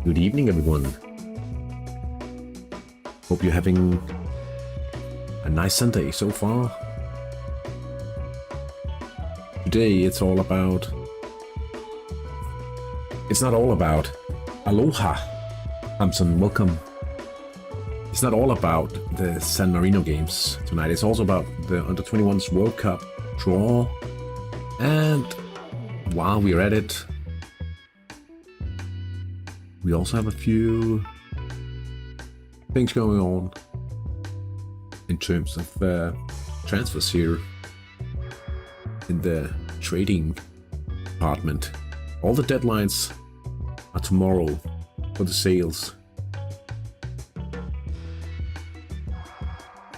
Good evening, everyone. Hope you're having a nice Sunday so far. Today it's all about... It's not all about Aloha, Hamson, welcome. It's not all about the San Marino games tonight. It's also about the Under-21's World Cup draw. And while we're at it, we also have a few things going on in terms of transfers here in the trading department. All the deadlines are tomorrow for the sales.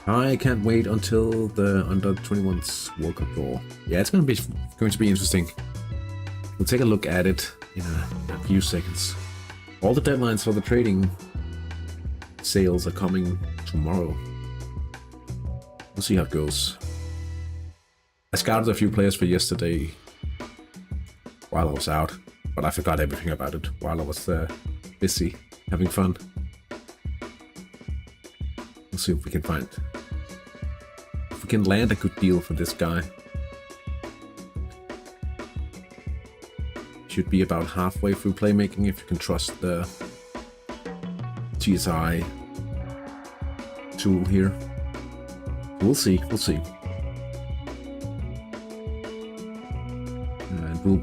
I can't wait until the Under-21's World Cup draw. Yeah, it's going to be interesting. We'll take a look at it in a few seconds. All the deadlines for the trading sales are coming tomorrow. We'll see how it goes. I scouted a few players for yesterday while I was out, but I forgot everything about it while I was busy having fun. We'll see if we can land a good deal for this guy. Should be about halfway through playmaking if you can trust the TSI tool here. We'll see. And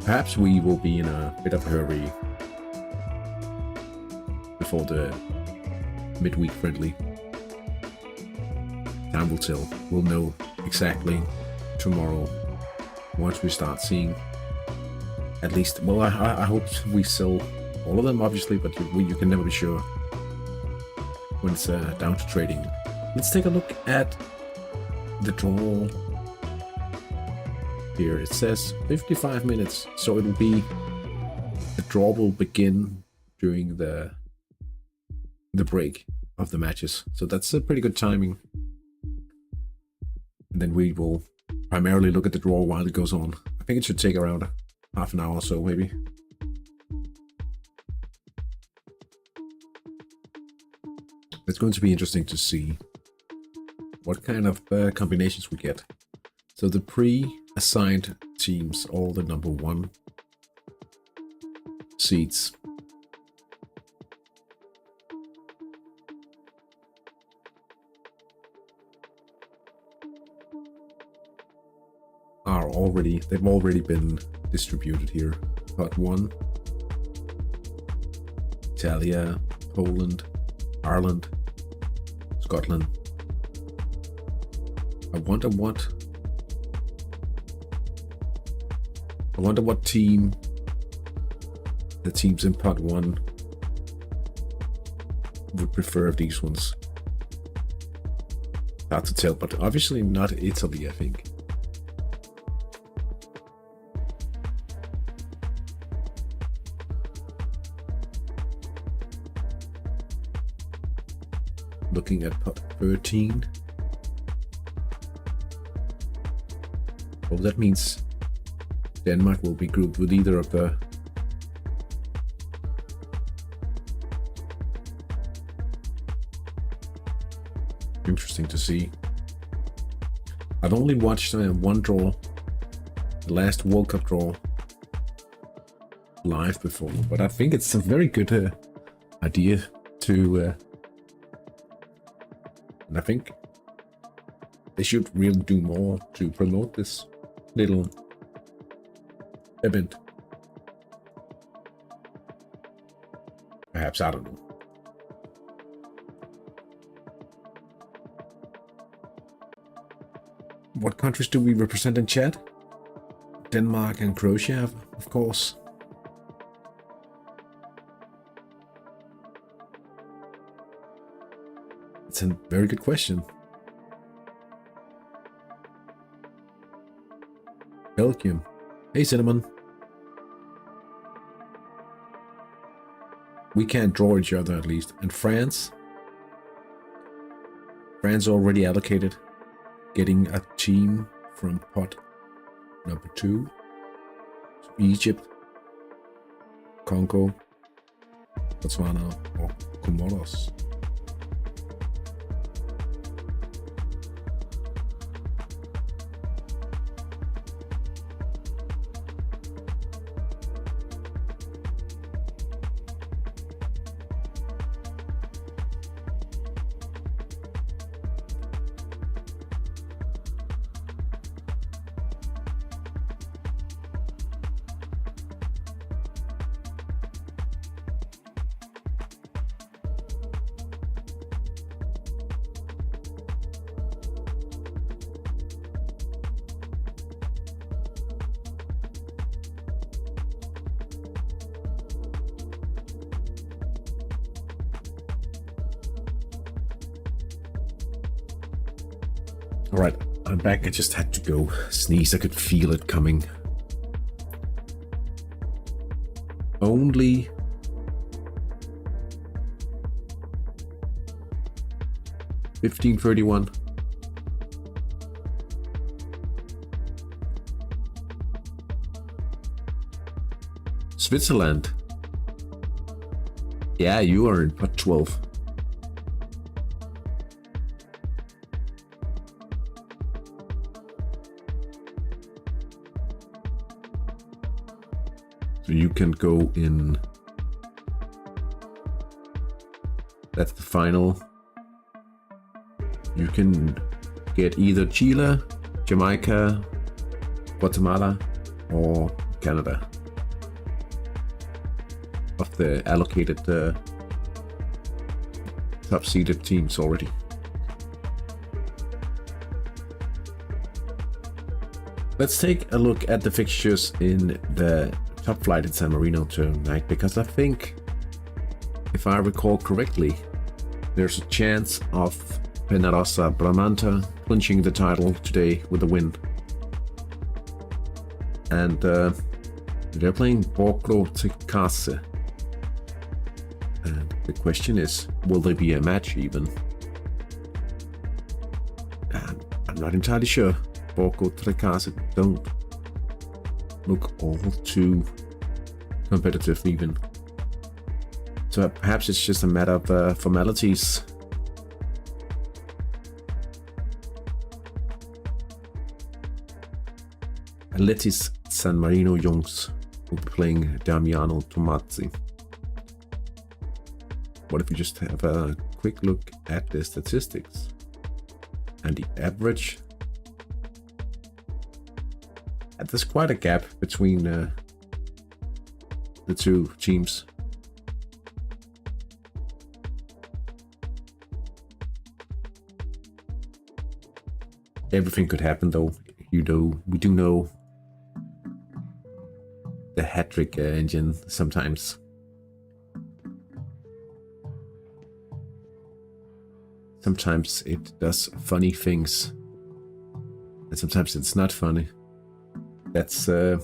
perhaps we will be in a bit of a hurry before the midweek friendly. Time will tell. We'll know exactly tomorrow once we start seeing. At least, well, I hope we sell all of them, obviously, but you can never be sure when it's down to trading. Let's take a look at the draw here. It says 55 minutes, so the draw will begin during the break of the matches. So that's a pretty good timing. And then we will primarily look at the draw while it goes on. I think it should take around half an hour or so, maybe. It's going to be interesting to see what kind of combinations we get. So the pre-assigned teams, all the number 1 seeds, they've already been distributed here. Pot 1, Italia, Poland, Ireland, Scotland. I wonder what team the teams in pot 1 would prefer of these ones. Hard to tell, but obviously not Italy, I think. Looking at pot 13. Well, that means Denmark will be grouped with either of the interesting to see. I've only watched one draw, the last World Cup draw, live before, but I think it's a very good idea to and I think they should really do more to promote this little event. Perhaps, I don't know. What countries do we represent in chat? Denmark and Croatia, of course. It's a very good question. Belgium. Hey, Cinnamon. We can't draw each other, at least. And France? France already allocated. Getting a team from pot number 2. So Egypt. Congo. Botswana or Comoros. Alright, I'm back. I just had to go sneeze. I could feel it coming. Only 15:31. Switzerland. Yeah, you are in pot 12. So you can go in. That's the final. You can get either Chile, Jamaica, Guatemala, or Canada of the allocated top seeded teams already. Let's take a look at the fixtures in the top flight in San Marino tonight, because I think, if I recall correctly, there's a chance of Penarosa Bramanta clinching the title today with a win. And they're playing Borglo Tekase. And the question is, will there be a match even? I'm not entirely sure. Borglo Tekase don't look all too competitive even. So perhaps it's just a matter of formalities. Atletis San Marino Jungs will be playing Damiano Tomazzi. What if we just have a quick look at the statistics and the average? And there's quite a gap between the two teams. Everything could happen, though. We do know the hat-trick engine sometimes. Sometimes it does funny things, and sometimes it's not funny. That's it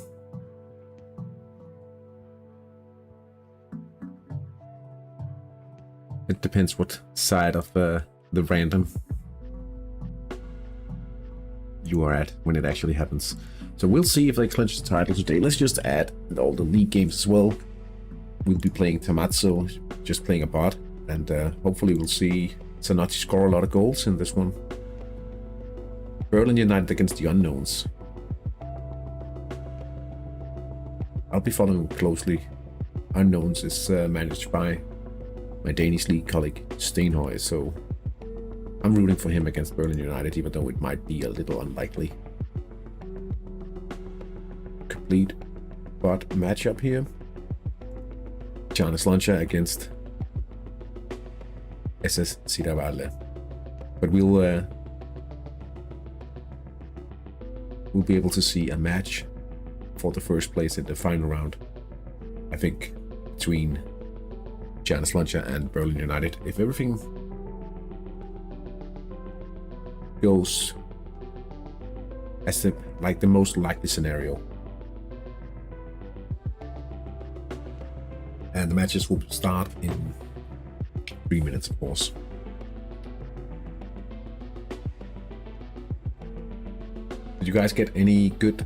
depends what side of the random you are at when it actually happens. So we'll see if they clinch the title today. Let's just add all the league games as well. We'll be playing Tamazzo, just playing a bot, and hopefully we'll see Zanotti score a lot of goals in this one. Berlin United against the Unknowns. I'll be following closely. Unknowns is managed by my Danish league colleague Steinhøj, so I'm rooting for him against Berlin United, even though it might be a little unlikely. Complete bot matchup here. Giannis Lancia against SS Sidavalle. But we'll be able to see a match for the first place in the final round, I think, between Giannis Lancia and Berlin United. If everything goes as the most likely scenario, and the matches will start in 3 minutes, of course. Did you guys get any good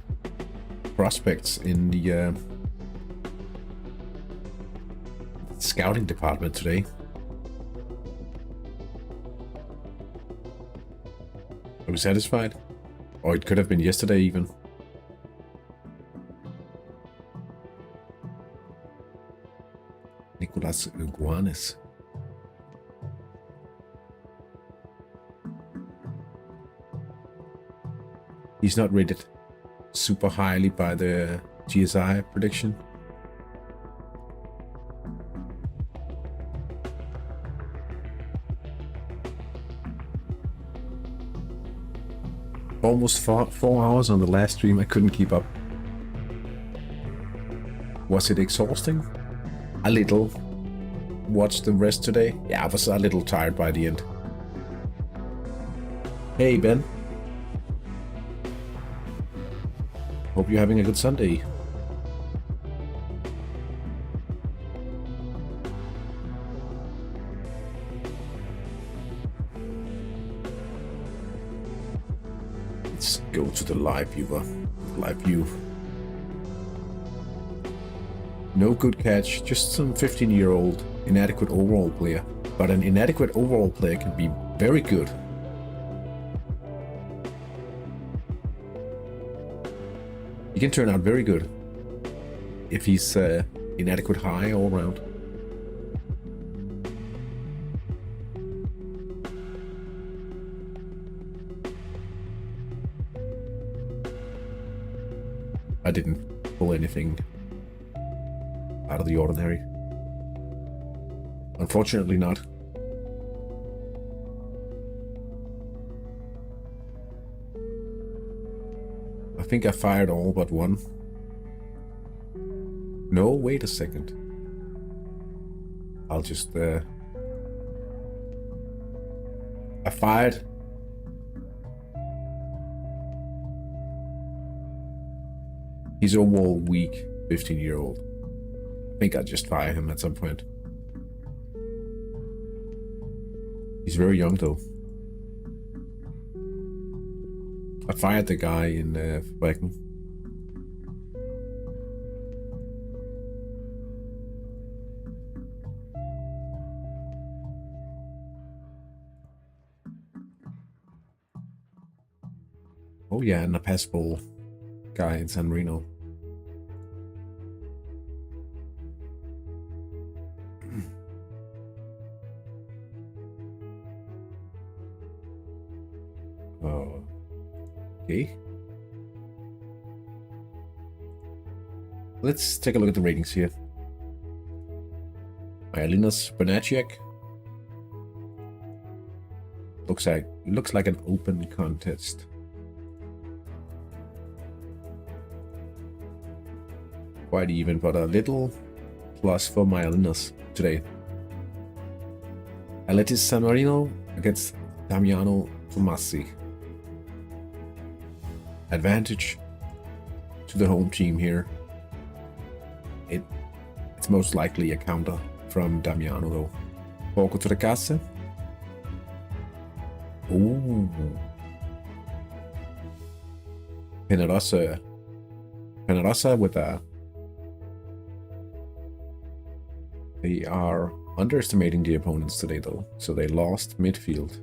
prospects in the scouting department today. Are we satisfied? Or it could have been yesterday even. Nicolas Iguanes. He's not rated super highly by the GSI prediction. Almost 4 hours on the last stream, I couldn't keep up. Was it exhausting? A little. Watched the rest today? Yeah, I was a little tired by the end. Hey Ben. Hope you're having a good Sunday. Let's go to the live viewer. Live view. No good catch, just some 15-year-old inadequate overall player. But an inadequate overall player can be very good. He can turn out very good if he's inadequate high all around. I didn't pull anything out of the ordinary. Unfortunately not. I think I fired all but one. No, wait a second. I'll just I fired. He's overall weak, 15-year-old. I think I'll just fire him at some point. He's very young though. I fired the guy in Fabrikken. Oh yeah, and a pass ball guy in San Marino. Okay. Let's take a look at the ratings here. Linas Bonaciak. Looks like an open contest. Quite even, but a little plus for Linas today. Aletis San Marino against Damiano Tomassi. Advantage to the home team here. It's most likely a counter from Damiano though. Poco to the Casse. Ooh. Penarosa with a... They are underestimating the opponents today though, so they lost midfield.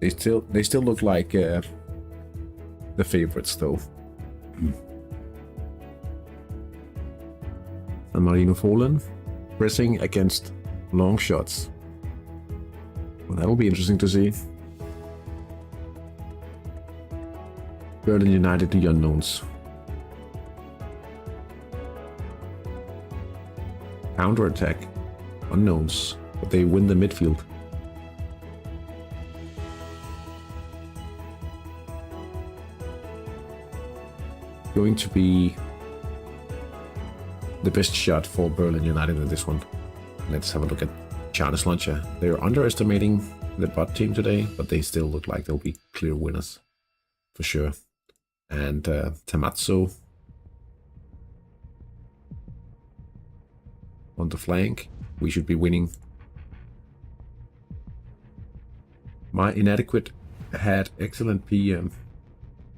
They still look like the favorites though. San Marino fallen, pressing against long shots. Well, that'll be interesting to see. Berlin United, the unknowns. Counter-attack, unknowns, but they win the midfield. Going to be the best shot for Berlin United in this one. Let's have a look at Charles Launcher. They're underestimating the bot team today, but they still look like they'll be clear winners for sure. And Tamazzo on the flank. We should be winning. My inadequate had excellent PM.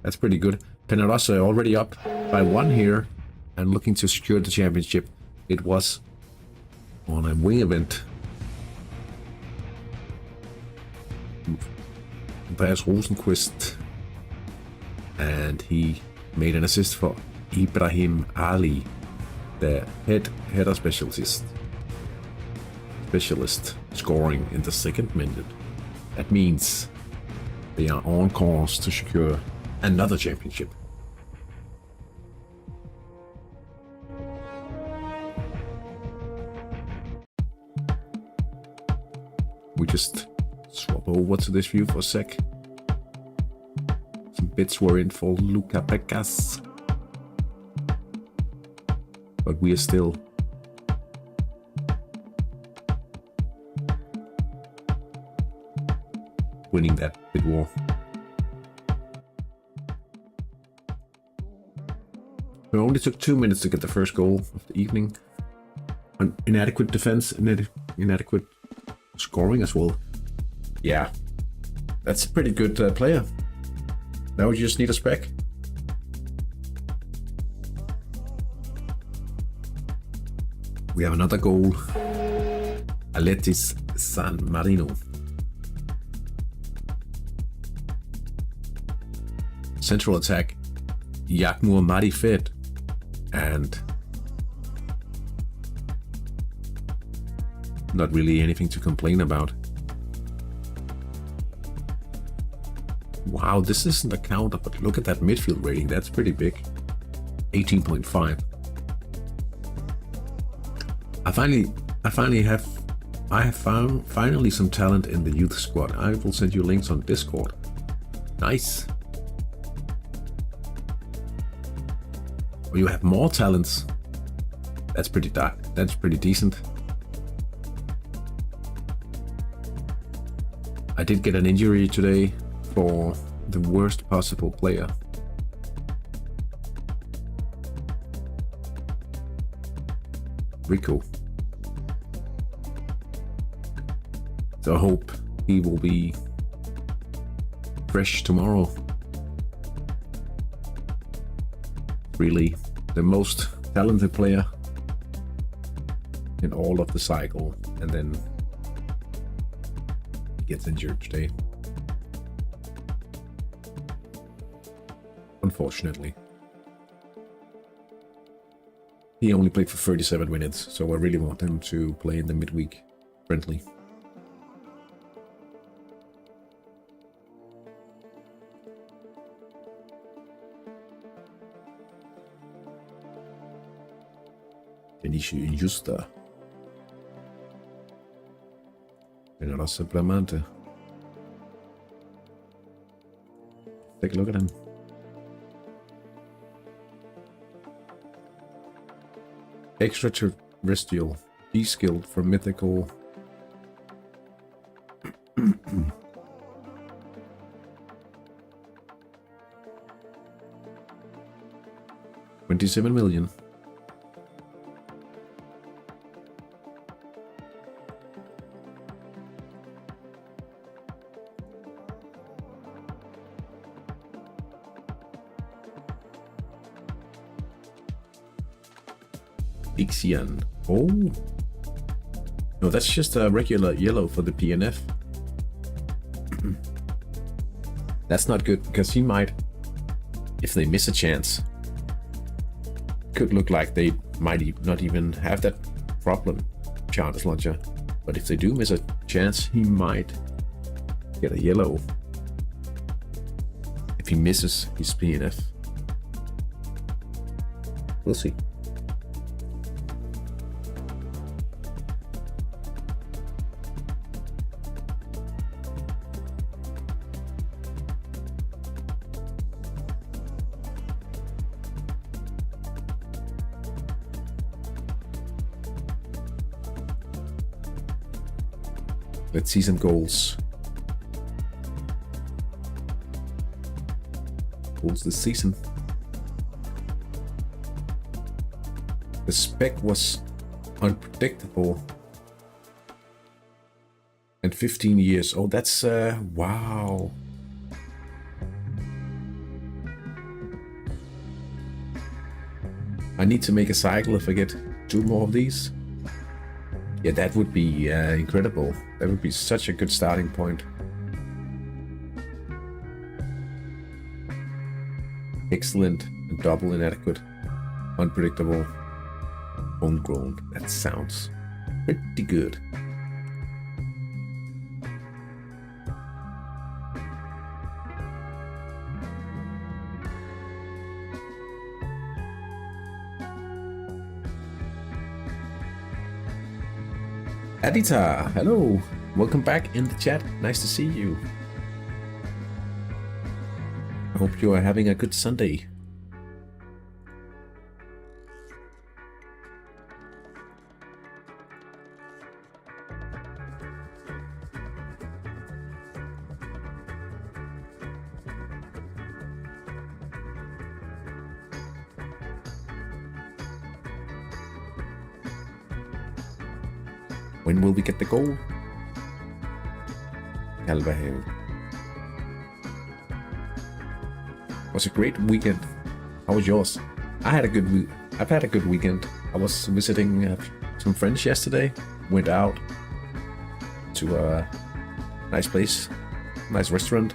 That's pretty good. Penarosa already up by 1 here and looking to secure the championship. It was on a wing event. Andreas Rosenqvist, and he made an assist for Ibrahim Ali, the header specialist scoring in the second minute. That means they are on course to secure another championship. We just swap over to this view for a sec. Some bits were in for Luka Pekas, but we are still winning that bid war. It only took 2 minutes to get the first goal of the evening. An inadequate defense, inadequate scoring as well. Yeah, that's a pretty good player. Now we just need a spec. We have another goal. Aletis San Marino. Central attack, Yakmur Marifet, and not really anything to complain about. Wow, this isn't a counter, but look at that midfield rating. That's pretty big. 18.5. I have found finally some talent in the youth squad. I will send you links on Discord. Nice. Well, you have more talents. That's pretty dark. That's pretty decent. I did get an injury today for the worst possible player. Rico. So I hope he will be fresh tomorrow. Really the most talented player in all of the cycle, and then he gets injured today. Unfortunately. He only played for 37 minutes, so I really want him to play in the midweek friendly. Injusta. Generosa Bramante. Take a look at him. Extraterrestrial, de-skilled for mythical. 27 million. Ixian. Oh. No, that's just a regular yellow for the PNF. That's not good, because he might, if they miss a chance, could look like they might not even have that problem, Charles Launcher. But if they do miss a chance, he might get a yellow if he misses his PNF. We'll see. Let's see some goals. Goals this season. The spec was unpredictable. And 15 years. Oh, that's wow. I need to make a cycle if I get 2 more of these. Yeah, that would be incredible. That would be such a good starting point. Excellent and double inadequate. Unpredictable. Homegrown. That sounds pretty good. Adita, hello. Welcome back in the chat. Nice to see you. I hope you are having a good Sunday. When will we get the goal? Calvahel. Was a great weekend. How was yours? I've had a good weekend. I was visiting some friends yesterday. Went out to a nice place, nice restaurant.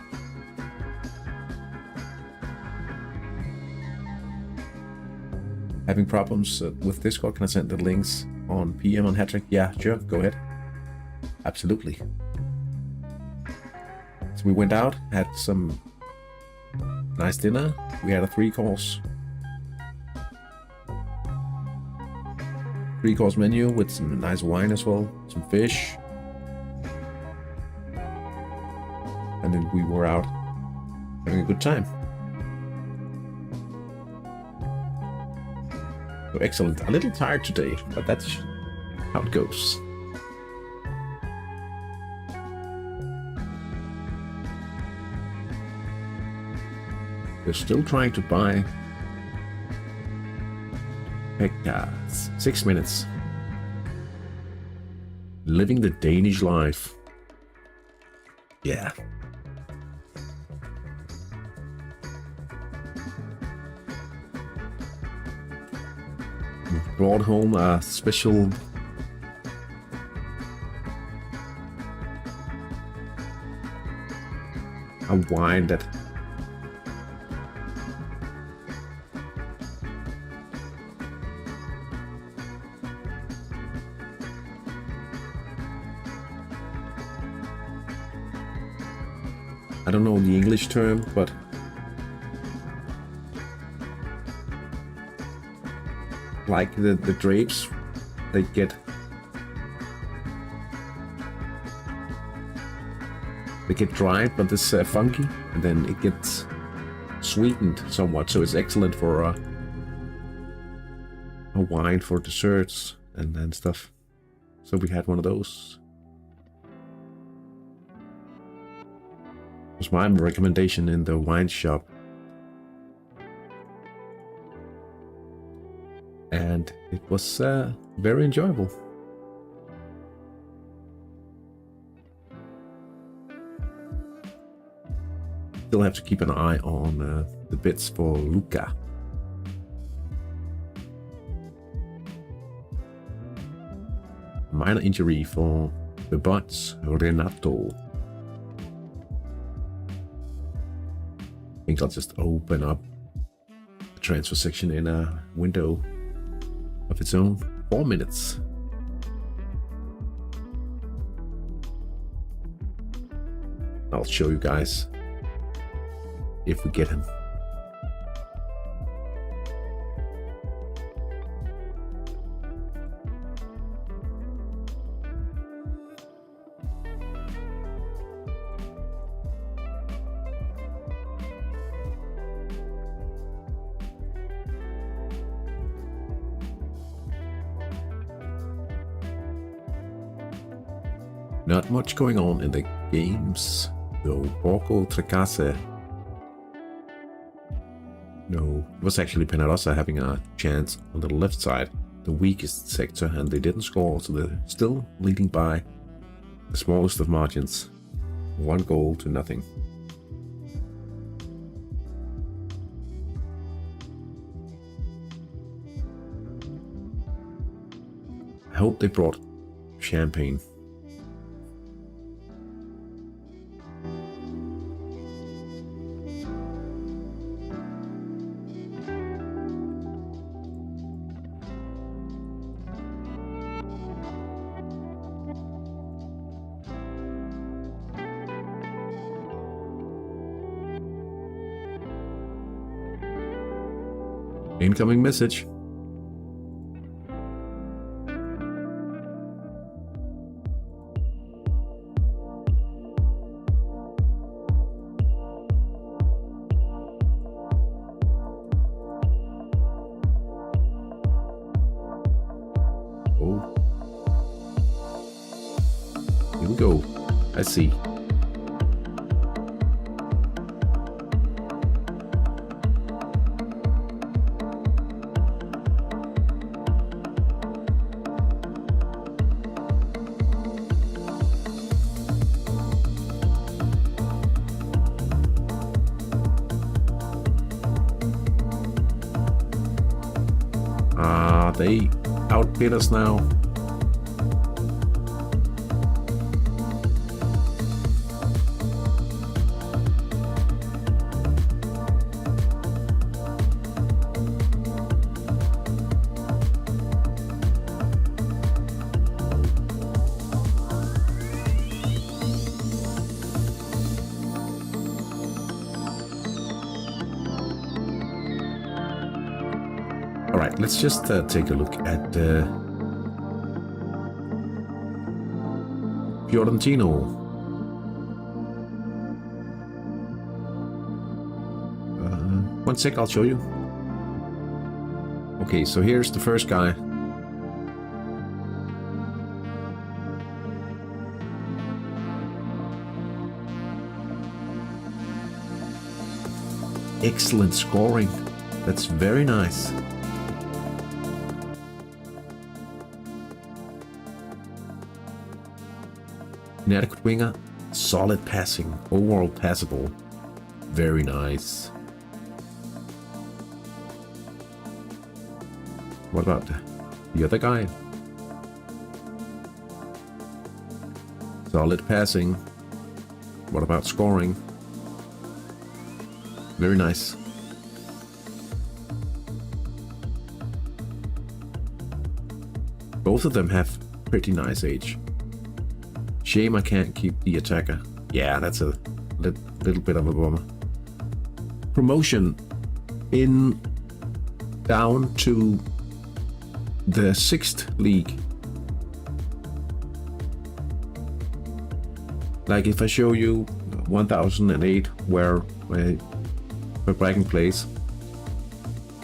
Having problems with Discord? Can I send the links on PM on Hattrick? Yeah, sure, go ahead. Absolutely. So we went out, had some nice dinner. We had a 3-course menu with some nice wine as well, some fish. And then we were out having a good time. So excellent. A little tired today, but that's how it goes. We're still trying to buy hectares. 6 minutes. Living the Danish life. Yeah. We brought home a special wine that I don't know the English term, but like the grapes, they get dried, but it's funky, and then it gets sweetened somewhat. So it's excellent for a wine for desserts and stuff. So we had one of those. It was my recommendation in the wine shop. And it was very enjoyable. Still have to keep an eye on the bits for Luca. Minor injury for the Buds, Renato. I think I'll just open up the transfer section in a window of its own. 4 minutes. I'll show you guys if we get him. Not much going on in the games, though. Borgo Trecase. No, it was actually Penarosa having a chance on the left side, the weakest sector, and they didn't score, so they're still leading by the smallest of margins. 1 goal to nothing. hope they brought champagne. Incoming message. Oh. Here we go. I see. They outbid us now. Alright, let's just take a look at Fiorentino. One sec, I'll show you. Okay, so here's the first guy. Excellent scoring. That's very nice. Inadequate winger, solid passing, overall passable. Very nice. What about the other guy? Solid passing. What about scoring? Very nice. Both of them have pretty nice age. Shame I can't keep the attacker. Yeah, that's a little bit of a bummer. Promotion in down to the 6th league. Like if I show you 1008 where Fabrikken plays.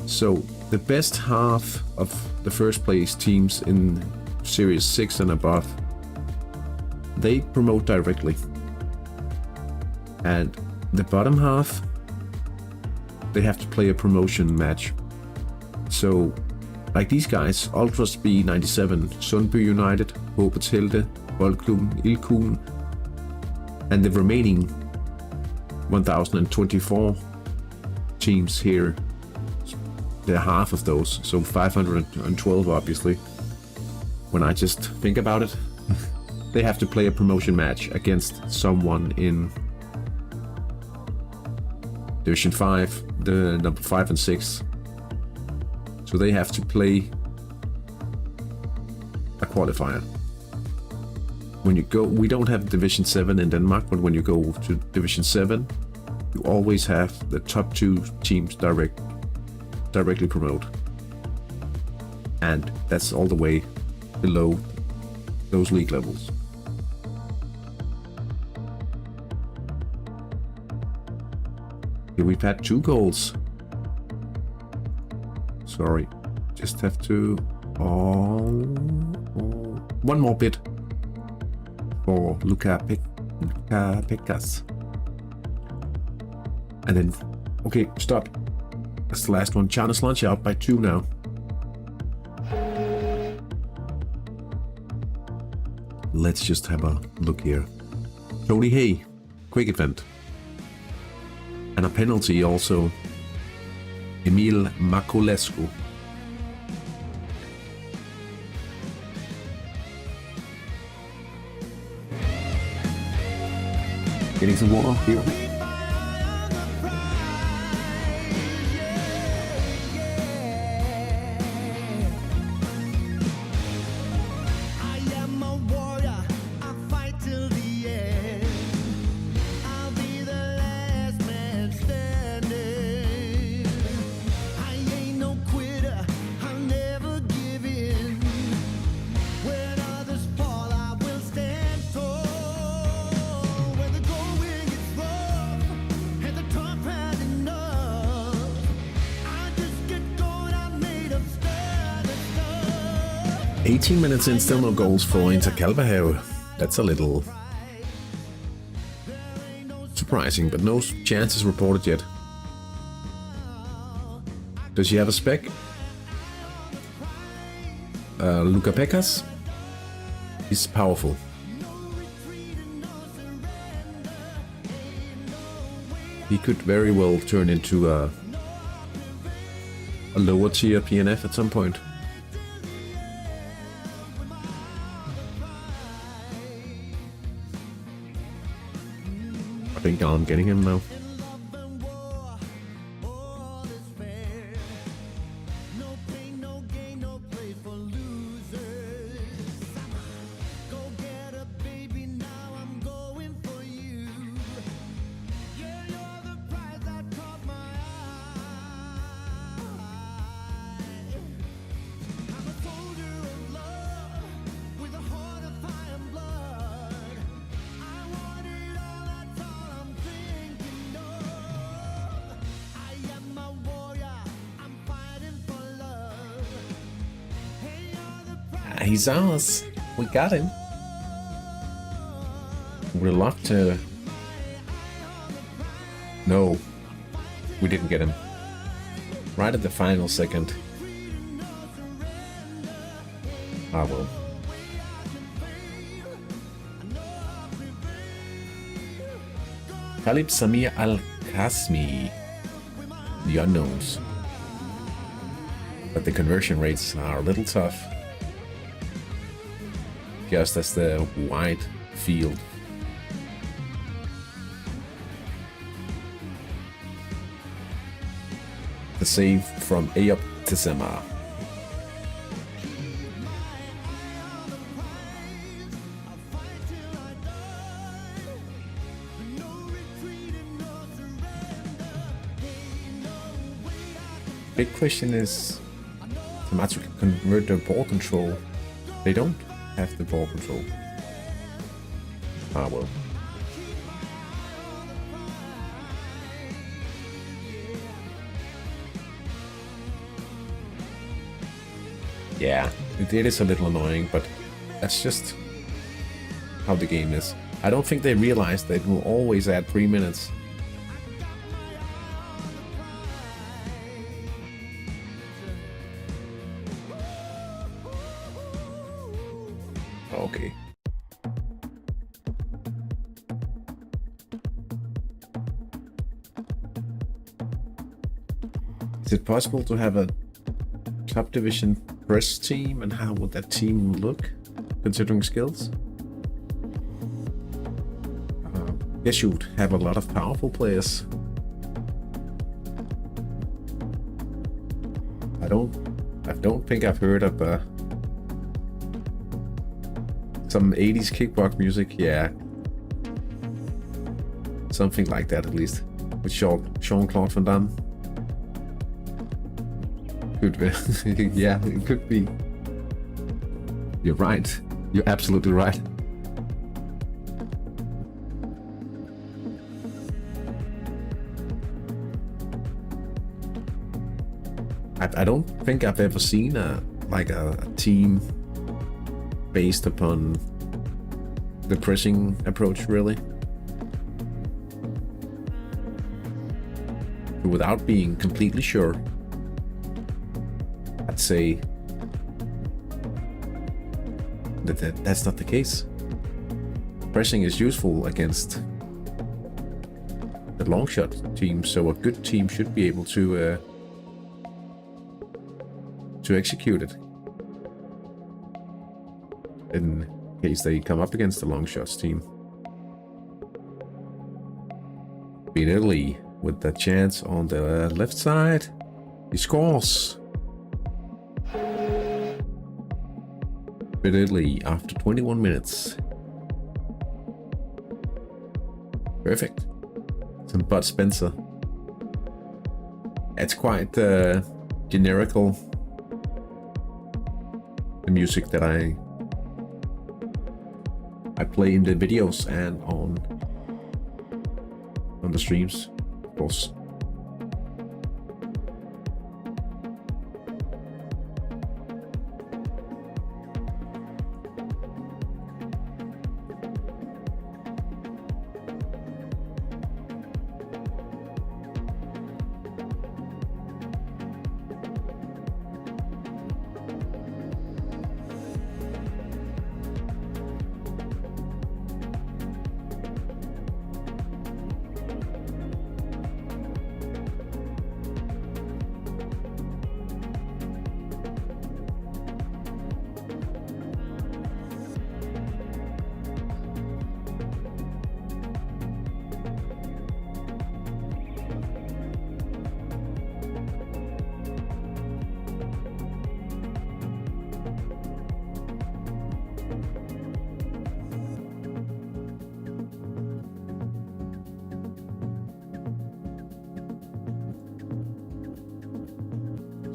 So the best half of the first place teams in Series 6 and above, they promote directly. And the bottom half, they have to play a promotion match. So, like these guys, Ultras B97, Sundby United, Håbets Helte, Boldklubben Ilkun, and the remaining 1024 teams here, they're half of those, so 512 obviously. When I just think about it, they have to play a promotion match against someone in Division 5, the number 5 and 6. So they have to play a qualifier. When you go, we don't have Division 7 in Denmark, but when you go to Division 7, you always have the top 2 teams directly promote. And that's all the way below those league levels. Here we've had 2 goals. Sorry, just have to... one more bit for Luka Pekkas. And then, okay, stop. That's the last one. Charnes Lunch out by 2 now. Let's just have a look here. Tony Hay, quick event. And a penalty also. Emil Maculescu. Getting some water here. "18 minutes in, still no goals for Inter Calvaheo. That's a little surprising, but no chances reported yet. Does he have a spec? Luka Pekas? He's powerful. He could very well turn into a lower tier PNF at some point. I think I'm getting him now. He's ours. We got him. We're locked to... No, we didn't get him. Right at the final second. Ah, well. Talib Samir Al-Qasmi. The unknowns. But the conversion rates are a little tough. Just as the wide field. The save from Ayop Tessema. Big question is, Matsu can convert their ball control. They don't have the ball control. Ah, well. Yeah, it is a little annoying, but that's just how the game is. I don't think they realize that it will always add 3 minutes. Okay. Is it possible to have a top division press team, and how would that team look, considering skills? Guess you would have a lot of powerful players. I don't think I've heard of some 80s kickbox music. Yeah, something like that at least, with Jean-Claude Van Damme. Could be. Yeah, it could be. You're right. You're absolutely right. I don't think I've ever seen a team based upon the pressing approach, really. Without being completely sure, I'd say that's not the case. Pressing is useful against the long shot team, so a good team should be able to execute it in case they come up against the long shots team. Beat Italy with the chance on the left side. He scores. Beat Italy after 21 minutes. Perfect. Some Bud Spencer. It's quite generical. The music that I play in the videos and on the streams, of course.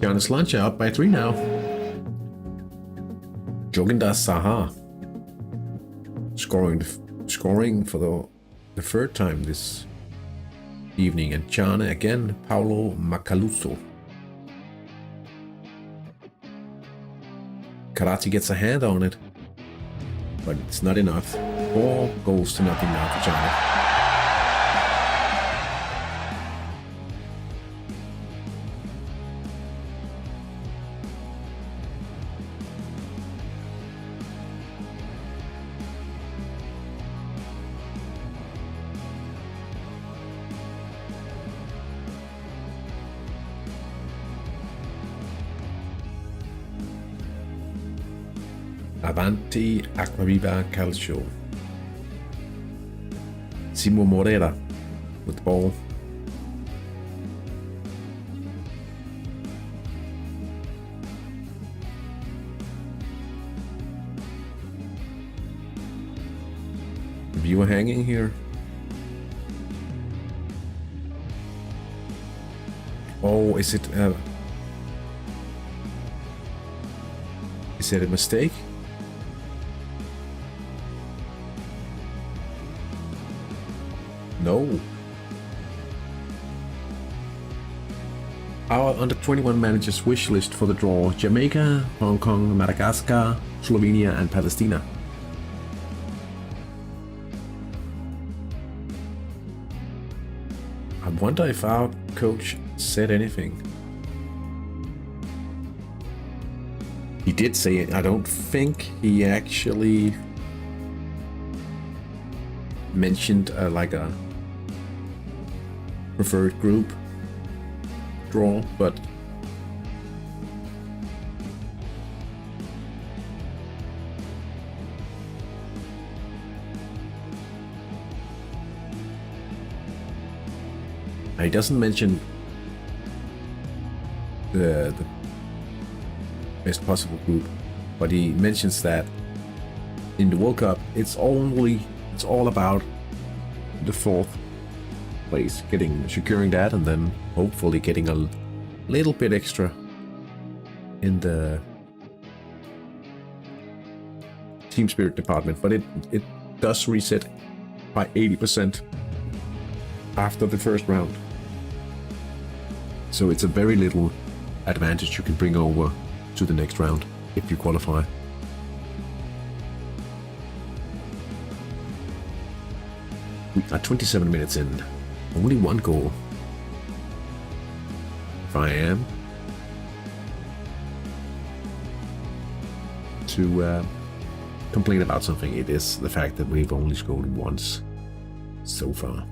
Giannis Lancia up by 3 now. Joginder Saha scoring for the third time this evening, and Chane again. Paulo Macaluso. Karate gets a hand on it, but it's not enough. 4 goals to nothing now for Chane. Avanti Acquaviva Calcio. Simo Moreira with the ball. Viewer hanging here. Oh, is it a mistake? No. Our under-21 managers wish list for the draw: Jamaica, Hong Kong, Madagascar, Slovenia and Palestina. I wonder if our coach said anything. He did say it. I don't think he actually mentioned like a preferred group draw, but he doesn't mention the best possible group, but he mentions that in the World Cup it's all about the 4th place, securing that, and then hopefully getting a little bit extra in the team spirit department. But it does reset by 80% after the first round, so it's a very little advantage you can bring over to the next round if you qualify. We are 27 minutes in, only 1 goal. If I am to complain about something, it is the fact that we've only scored once so far.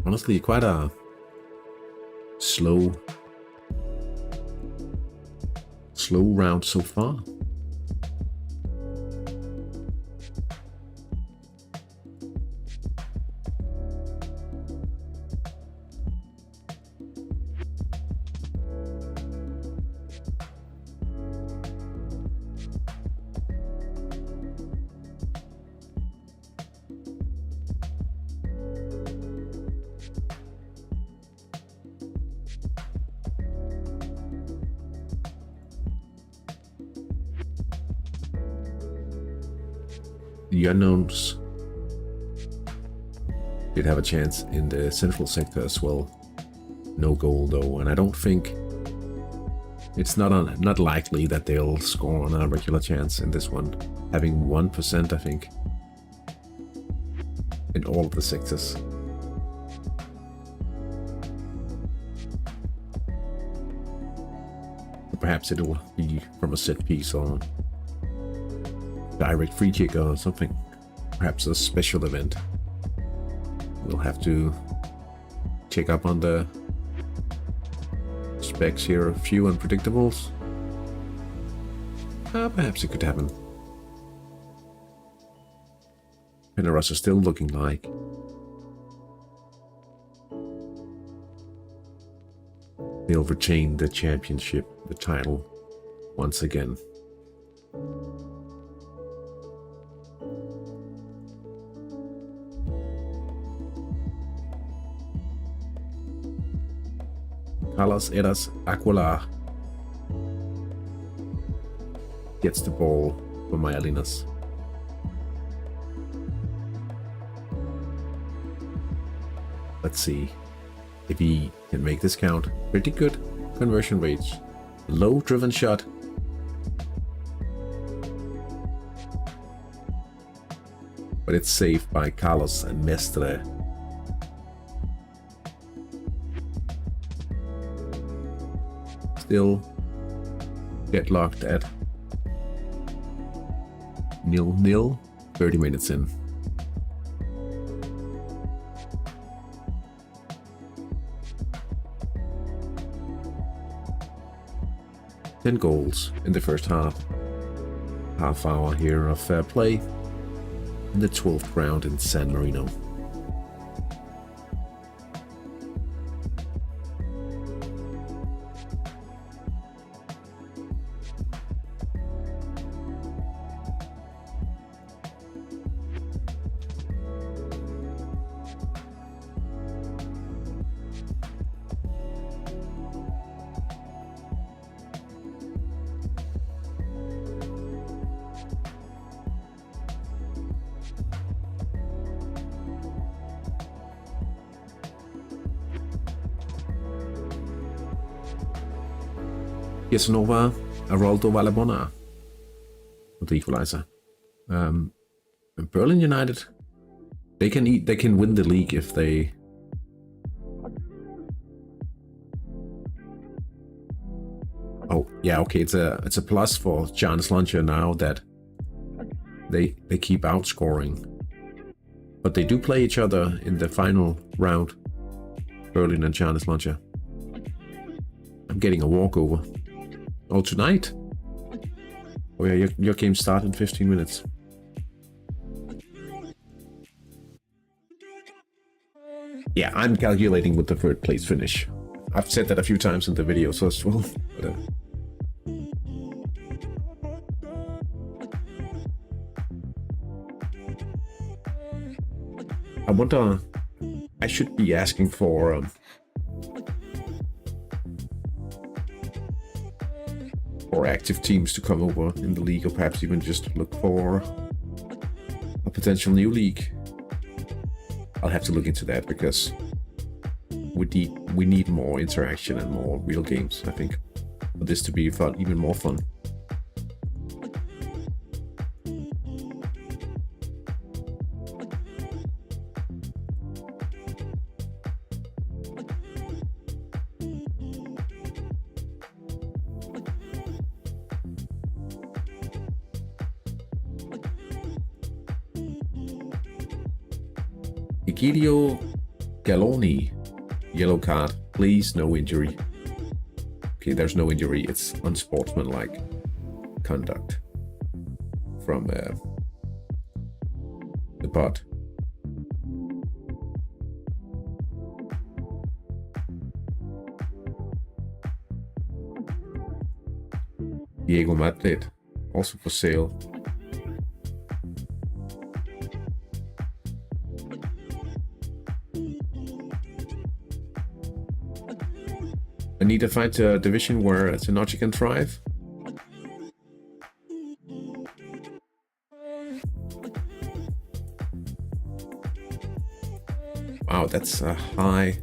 honestly quite a slow round so far. The unknowns did have a chance in the central sector as well. No goal though, and I don't think it's not likely that they'll score on a regular chance in this one, having 1% I think in all of the sectors. Perhaps it'll be from a set piece or direct free kick or something. Perhaps a special event. We'll have to check up on the specs here. A few unpredictables. Perhaps it could happen. Penarus are still looking like they'll retain the championship, the title, once again. Carlos Eras Aguilar gets the ball for Mayalinas. Let's see if he can make this count. Pretty good conversion rates. Low driven shot. But it's saved by Carlos and Mestre. Still deadlocked at 0-0, 30 minutes in. Ten goals in the first half hour here of fair play in the 12th round in San Marino. Casanova, Aroldo Valabona with the equalizer. Berlin United, they can win the league if they it's a plus for Giannis Lancia now that they keep outscoring. But they do play each other in the final round, Berlin and Giannis Lancia. I'm getting a walkover. Oh, tonight? Oh yeah, your game starts in 15 minutes. Yeah, I'm calculating with the third place finish. I've said that a few times in the videos as well. But, I wonder, I should be asking for active teams to come over in the league, or perhaps even just look for a potential new league. I'll have to look into that because we need more interaction and more real games, I think, for this to be fun, even more fun. Egidio Galoni, yellow card. Please, no injury. Okay, there's no injury. It's unsportsmanlike conduct from the bot. Diego Madrid, also for sale. I need to find a division where Tenochi can thrive. Wow, that's a high.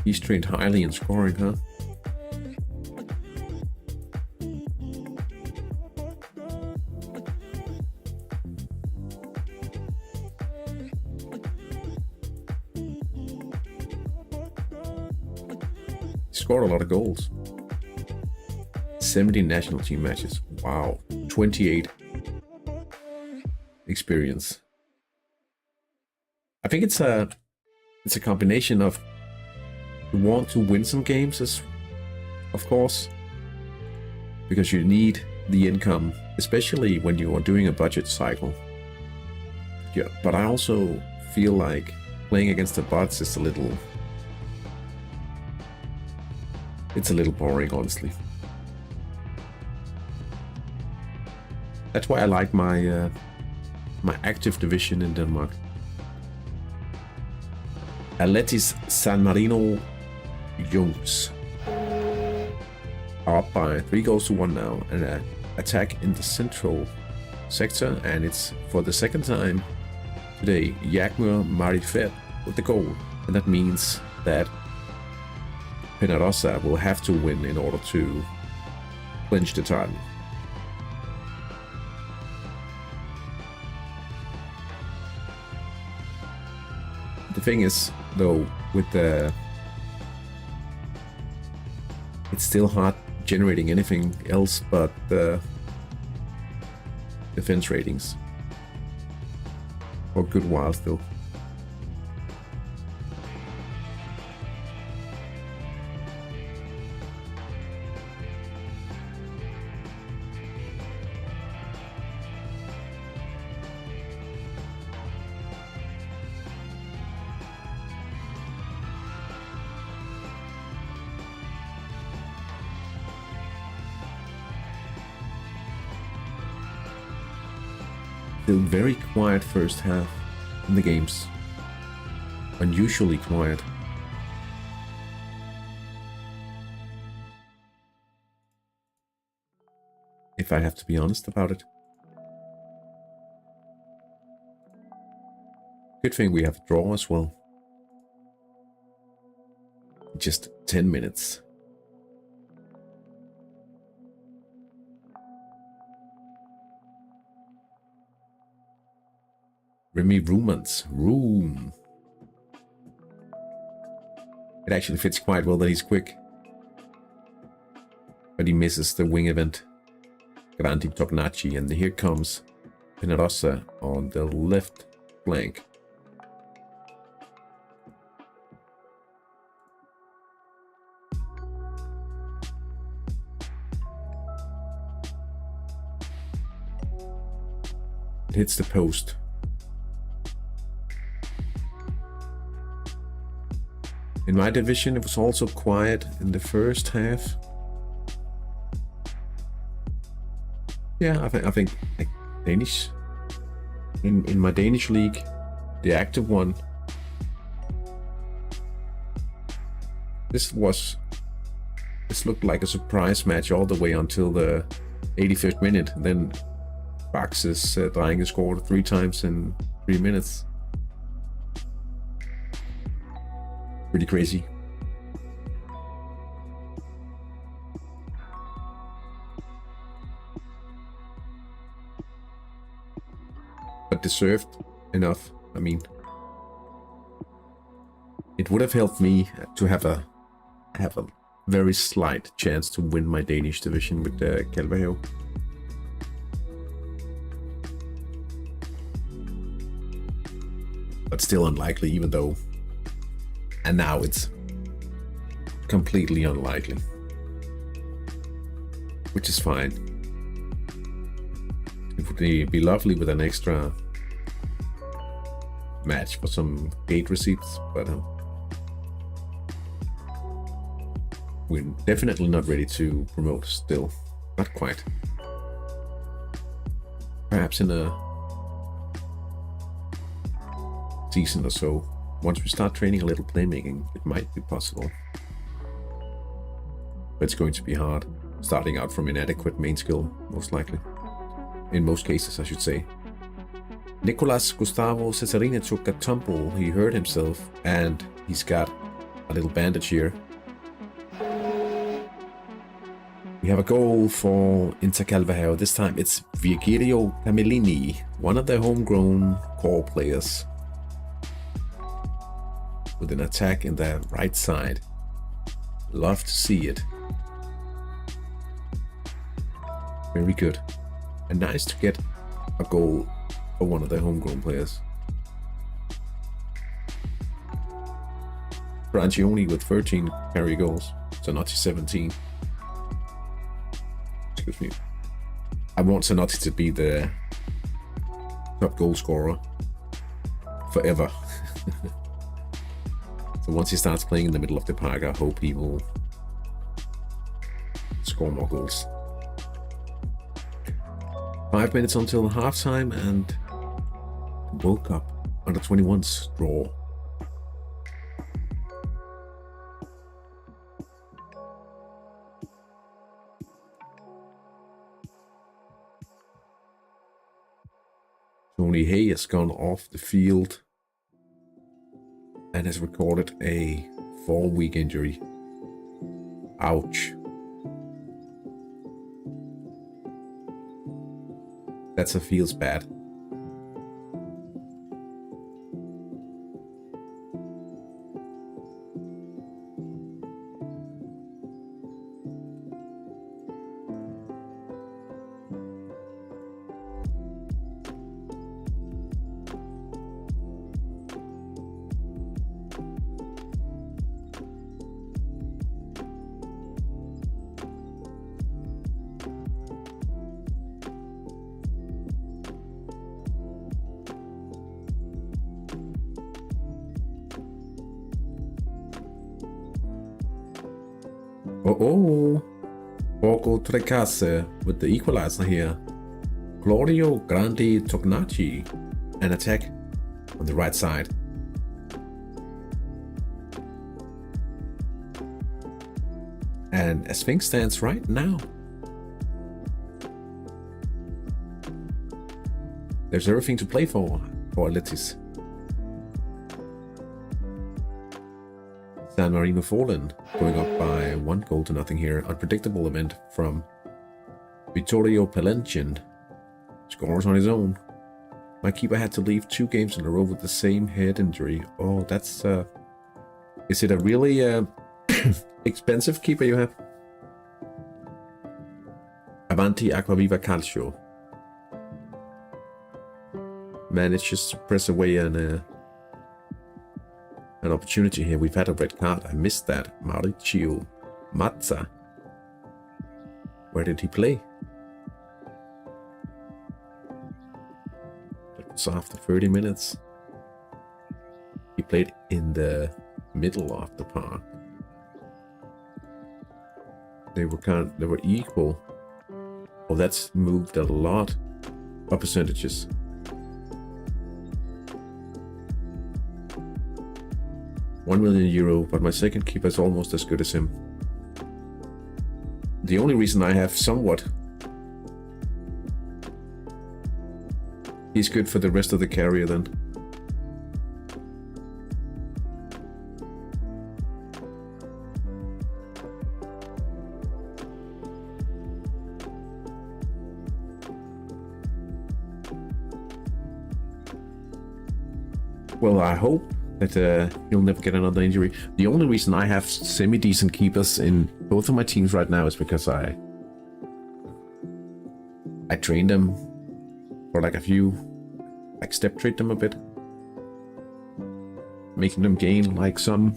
He's trained highly in scoring, huh? Scored a lot of goals. 70 national team matches. Wow. 28 experience. I think it's a combination of you want to win some games, of course, because you need the income, especially when you are doing a budget cycle. Yeah, but I also feel like playing against the bots is a little boring, honestly. That's why I like my my active division in Denmark. Atletis San Marino Jungs are up by 3-1 now, and an attack in the central sector, and it's for the second time today Jagmur Marifet with the goal, and that means that Penarosa will have to win in order to clinch the title. The thing is, though, with the... it's still hard generating anything else but the defense ratings. For a good while still. Still very quiet first half in the games. Unusually quiet. If I have to be honest about it. Good thing we have a draw as well. Just 10 minutes. Remy Rumans. Room. It actually fits quite well that he's quick. But he misses the wing event. Grandi Tognaci, and here comes Penarosa on the left flank. It hits the post. In my division, it was also quiet in the first half. Yeah, I think like Danish. In my Danish league, the active one. This looked like a surprise match all the way until the 85th minute. Then Bax's Drenge scored 3 times in 3 minutes. Pretty crazy. But deserved enough. I mean, it would have helped me to have a very slight chance to win my Danish division with Calvehave. but still unlikely, even though. And now it's completely unlikely, which is fine. It would be lovely with an extra match for some gate receipts, but we're definitely not ready to promote still. Not quite. Perhaps in a season or so, once we start training a little playmaking, it might be possible. But it's going to be hard, starting out from inadequate main skill, most likely. In most cases, I should say. Nicolas Gustavo Cesarine took a tumble. He hurt himself, and he's got a little bandage here. We have a goal for Inter Calvajao. This time it's Virgilio Camillini, one of the homegrown core players, with an attack in the right side. Love to see it. Very good. And nice to get a goal for one of the homegrown players. Brancioni with 13 carry goals, Zanotti 17. Excuse me. I want Zanotti to be the top goal scorer forever. So once he starts playing in the middle of the park, I hope he will score more goals. 5 minutes until halftime, and World Cup under 21s draw. Tony Hay has gone off the field and has recorded a 4-week injury. Ouch. That feels bad. Oh, Borgo Trecase with the equalizer here. Claudio Grandi Tognacci, an attack on the right side. And as things stands right now, there's everything to play for Letis. San Marino fallen, going up by 1-0 here. Unpredictable event from Vittorio Palencian. Scores on his own. My keeper had to leave 2 games in a row with the same head injury. Oh, that's... Is it a really expensive keeper you have? Avanti Acquaviva Calcio. Manages to press away an opportunity here. We've had a red card. I missed that. Mauricio Mazza. Where did he play? It was after 30 minutes. He played in the middle of the park. They were equal. Oh, that's moved a lot of percentages. €1 million, but my second keeper is almost as good as him. The only reason I have somewhat... He's good for the rest of the carrier then. Well, I hope that he'll never get another injury. The only reason I have semi-decent keepers in both of my teams right now is because I trained them for like a few, like step trade them a bit. making them gain like some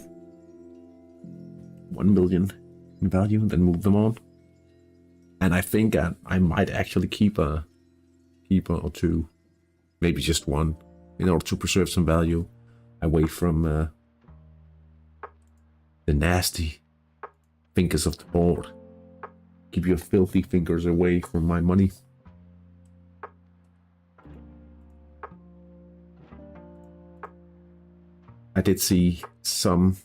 1 million in value, and then move them on. And I think I might actually keep a keeper or two, maybe just one, in order to preserve some value away from the nasty fingers of the board. Keep your filthy fingers away from my money. I did see some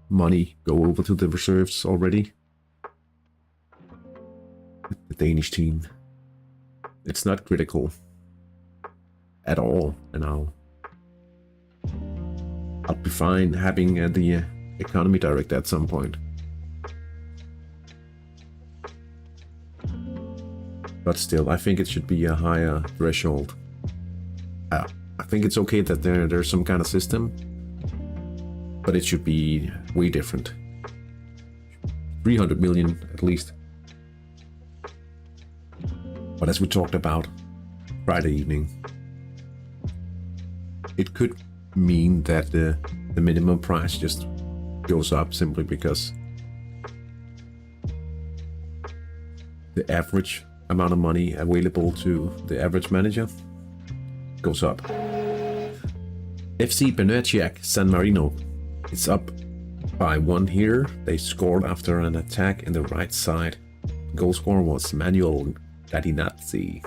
money go over to the reserves already. The Danish team. It's not critical at all, and I'll be fine having the economy director at some point. But still, I think it should be a higher threshold. I think it's okay that there's some kind of system, but it should be way different. 300 million at least. But as we talked about Friday evening, it could mean that the minimum price just goes up simply because the average amount of money available to the average manager goes up. FC Benerchiak San Marino is up by 1 here. They scored after an attack in the right side. Goal scorer was Manuel Gadinazzi.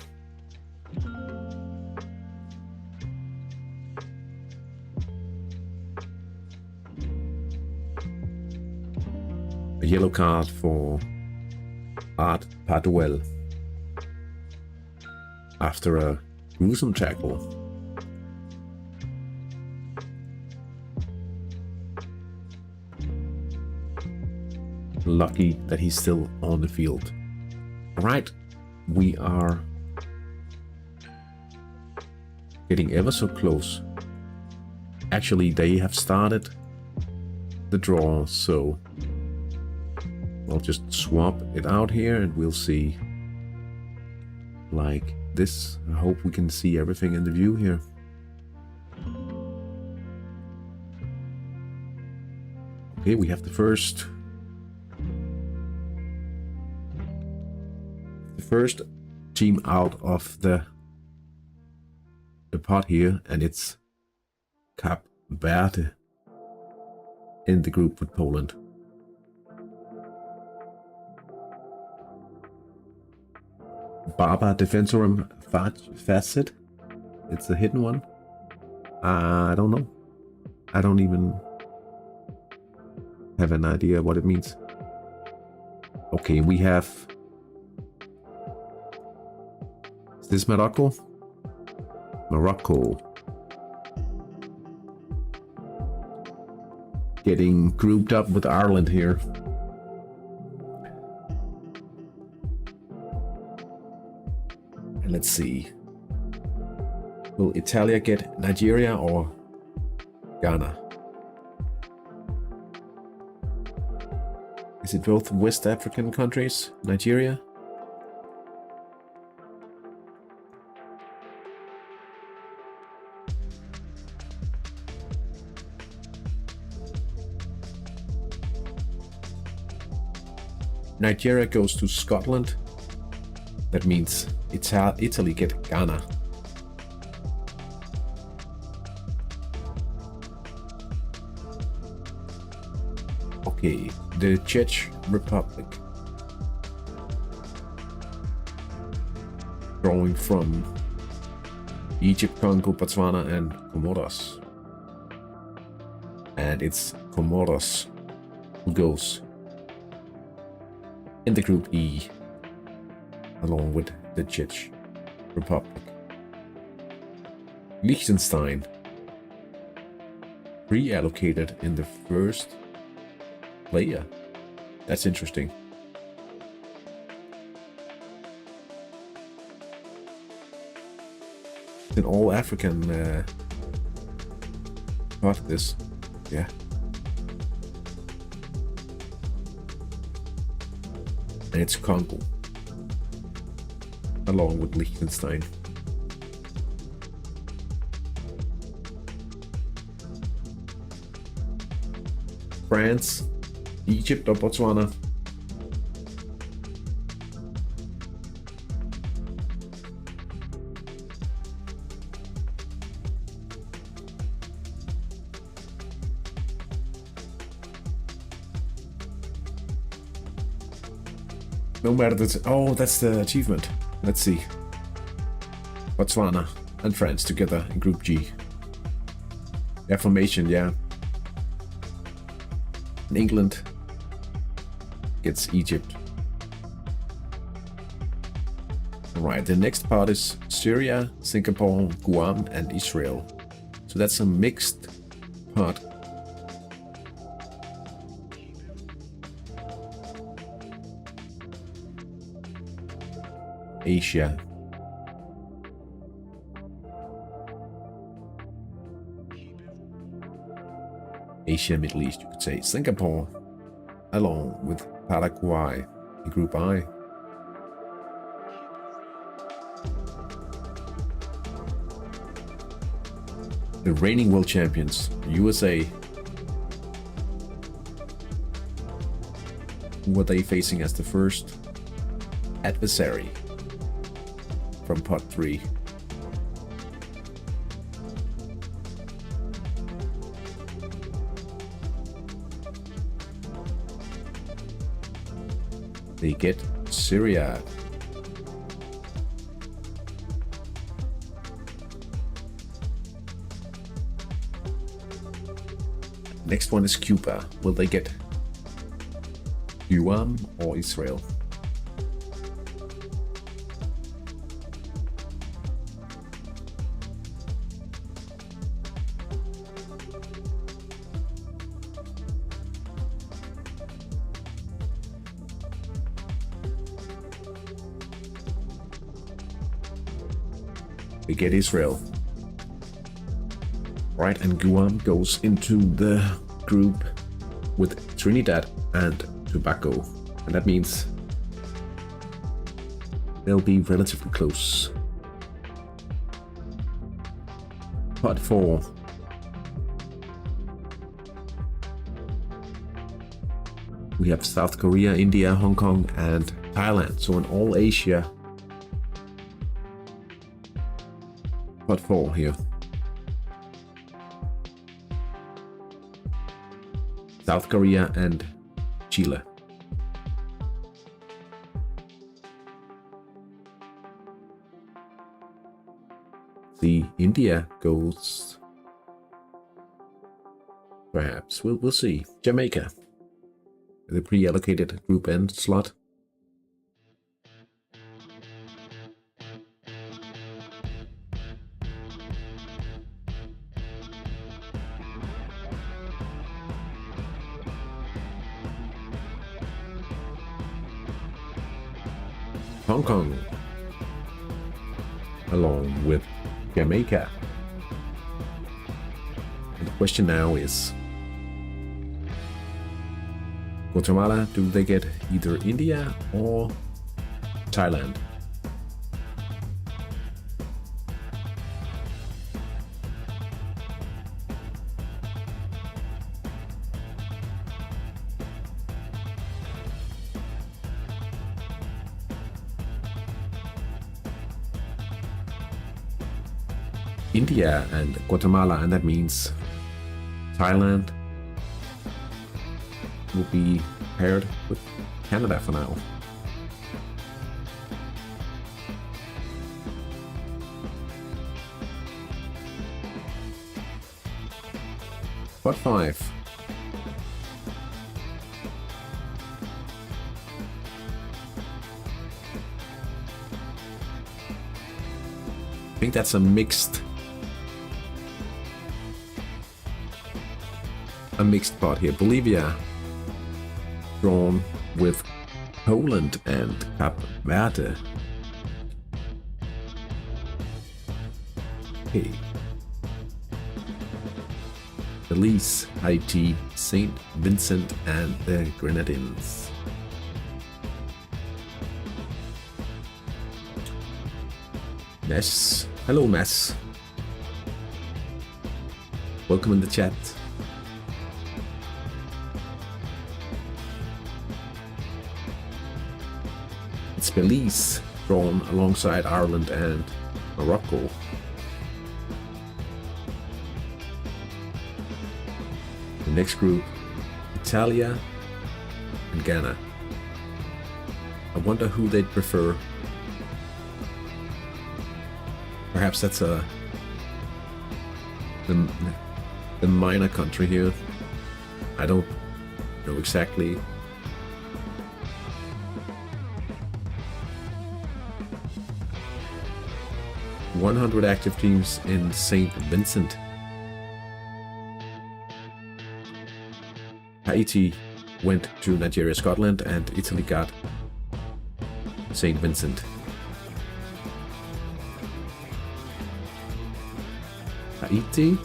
A yellow card for Art Paduel after a gruesome tackle. Lucky that he's still on the field. Alright, we are getting ever so close. Actually, they have started the draw, so I'll just swap it out here and we'll see like this. I hope we can see everything in the view here. Okay, we have the first team out of the pot here, and it's Cap Verde in the group with Poland. Barba Defensorum Facet. It's a hidden one. I don't know. I don't even have an idea what it means. Okay, we have... Is this Morocco? Morocco. Getting grouped up with Ireland here. And let's see. Will Italia get Nigeria or Ghana? Is it both West African countries? Nigeria? Nigeria goes to Scotland. That means Italy get Ghana. Okay, the Czech Republic. Drawing from Egypt, Congo, Botswana, and Comoros. And it's Comoros who goes in the group E, along with the Czech Republic. Liechtenstein, pre-allocated in the first player. That's interesting. It's an all-African part of this, yeah. And it's Congo, along with Liechtenstein. France, Egypt or Botswana. No matter that. Oh, that's the achievement. Let's see. Botswana and France together in Group G. Their formation, yeah. And England gets Egypt. Alright, the next part is Syria, Singapore, Guam, and Israel. So that's a mixed part. Asia. Asia, Middle East, you could say. Singapore, along with Paraguay in Group I. The reigning world champions, USA. Who are they facing as the first adversary from Pot 3? They get Syria. Next one is Cuba. Will they get Guam or Israel? We get Israel. Right, and Guam goes into the group with Trinidad and Tobago. And that means they'll be relatively close. Part 4. We have South Korea, India, Hong Kong, and Thailand. So in all Asia, Part 4 here. South Korea and Chile. The India goes, perhaps, we'll see. Jamaica, the pre-allocated Group N slot. Hong Kong, along with Jamaica. And the question now is, Guatemala, do they get either India or Thailand? India and Guatemala, and that means Thailand will be paired with Canada for now. Part 5. I think that's a mixed part here. Bolivia drawn with Poland and Cape Verde. Okay. Belize, Haiti, St. Vincent and the Grenadines. Mess. Hello, Mess. Welcome in the chat. Belize, drawn alongside Ireland and Morocco. The next group, Italia and Ghana. I wonder who they'd prefer. Perhaps that's the minor country here. I don't know exactly. "100 active teams in St. Vincent." Haiti went to Nigeria, Scotland, and Italy got St. Vincent. Haiti?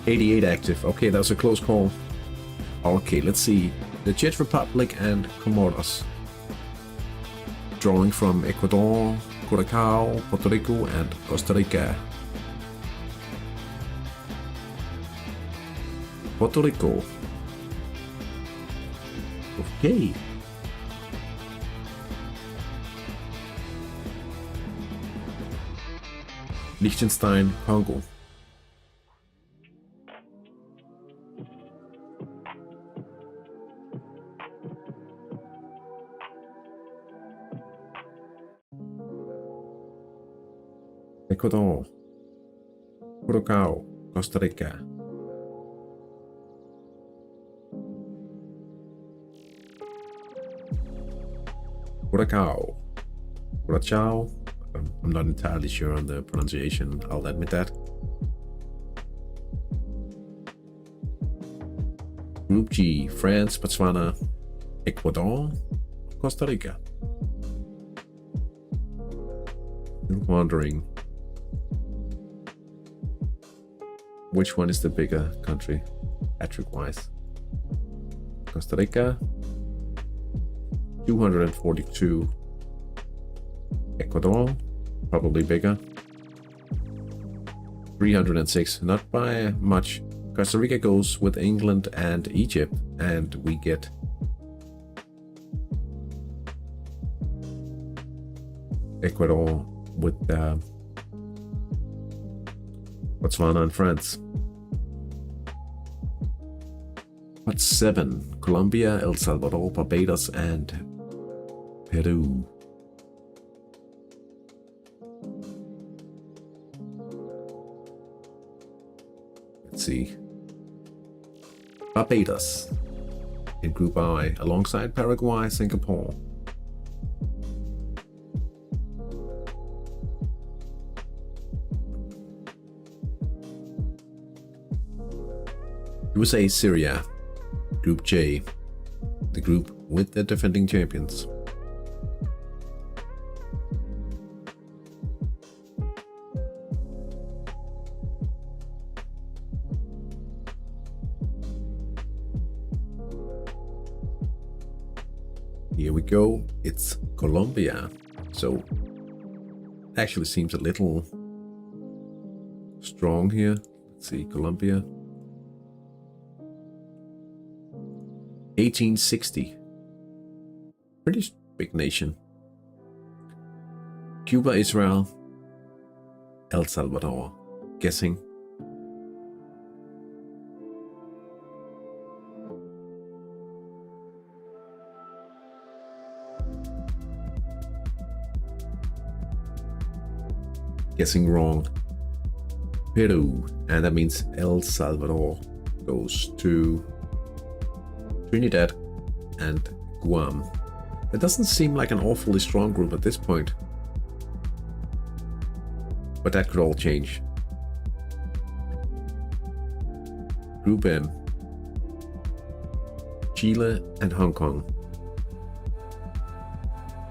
88 active. Okay, that was a close call. Okay, let's see. The Czech Republic and Comoros. Drawing from Ecuador, Curacao, Puerto Rico, and Costa Rica. Puerto Rico. Okay. Liechtenstein, Congo. Ecuador, Curacao, Costa Rica. Curacao. Curacao. I'm not entirely sure on the pronunciation, I'll admit that. Group G, France, Botswana, Ecuador, Costa Rica. Still wondering which one is the bigger country, metric-wise. Costa Rica, 242. Ecuador, probably bigger. 306, not by much. Costa Rica goes with England and Egypt, and we get Ecuador with Botswana and France. But 7, Colombia, El Salvador, Barbados, and Peru. Let's see. Barbados in Group I, alongside Paraguay, Singapore. USA, Syria, Group J, the group with the defending champions. Here we go, it's Colombia. So, actually seems a little strong here. Let's see, Colombia. 1860. Pretty big nation. Cuba, Israel, El Salvador. Guessing. Guessing wrong. Peru, and that means El Salvador goes to Trinidad and Guam. It doesn't seem like an awfully strong group at this point, but that could all change. Group M, Chile and Hong Kong.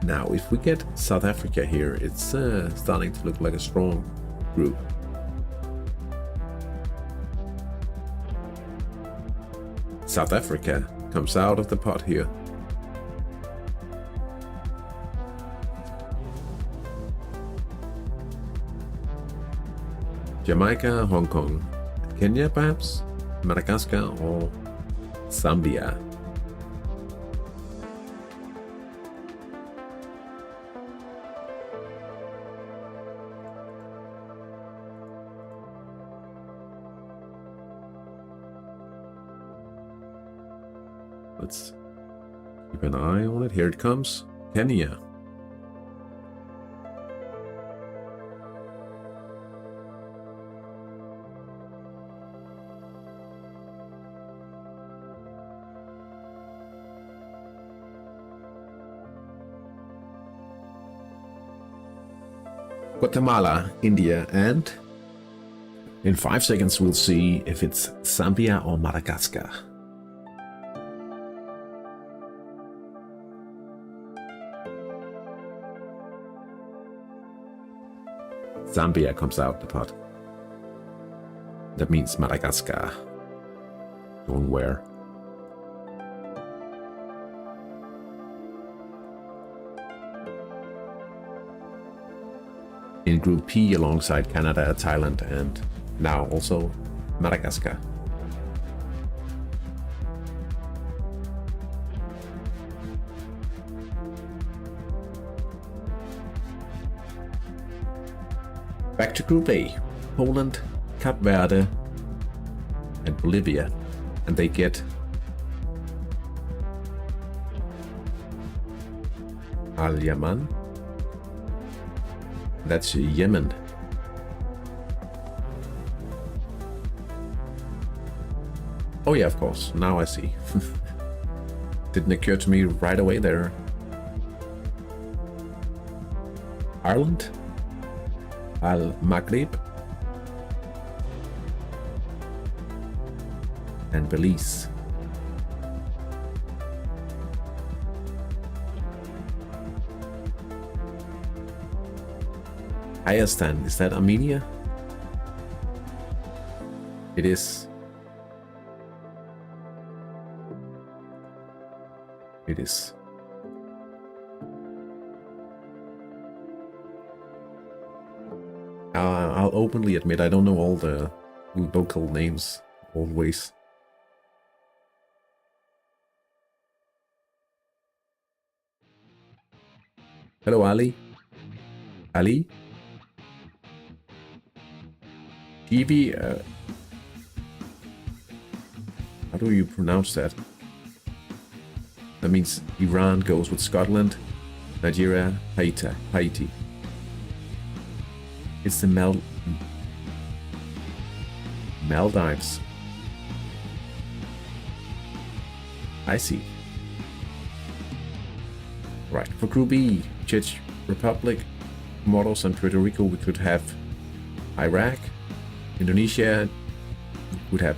Now, if we get South Africa here, it's starting to look like a strong group. South Africa comes out of the pot here. Jamaica, Hong Kong, Kenya perhaps, Madagascar or Zambia. Let's keep an eye on it. Here it comes. Kenya. Guatemala, India, and in 5 seconds we'll see if it's Zambia or Madagascar. Zambia comes out the pot. That means Madagascar. Going where? In Group P alongside Canada, Thailand, and now also Madagascar. Back to Group A, Poland, Cape Verde, and Bolivia, and they get Al Yaman. That's Yemen. Oh yeah, of course. Now I see. Didn't occur to me right away there. Ireland. Al Maghrib. And Belize. Ayastan, is that Armenia? It is. It is. I'll openly admit I don't know all the local names always. Hello, Ali. Ali? GB, how do you pronounce that? That means Iran goes with Scotland, Nigeria, Haiti. It's the Maldives. I see. Right, for Group E, Czech Republic, Comoros and Puerto Rico, we could have Iraq, Indonesia, would have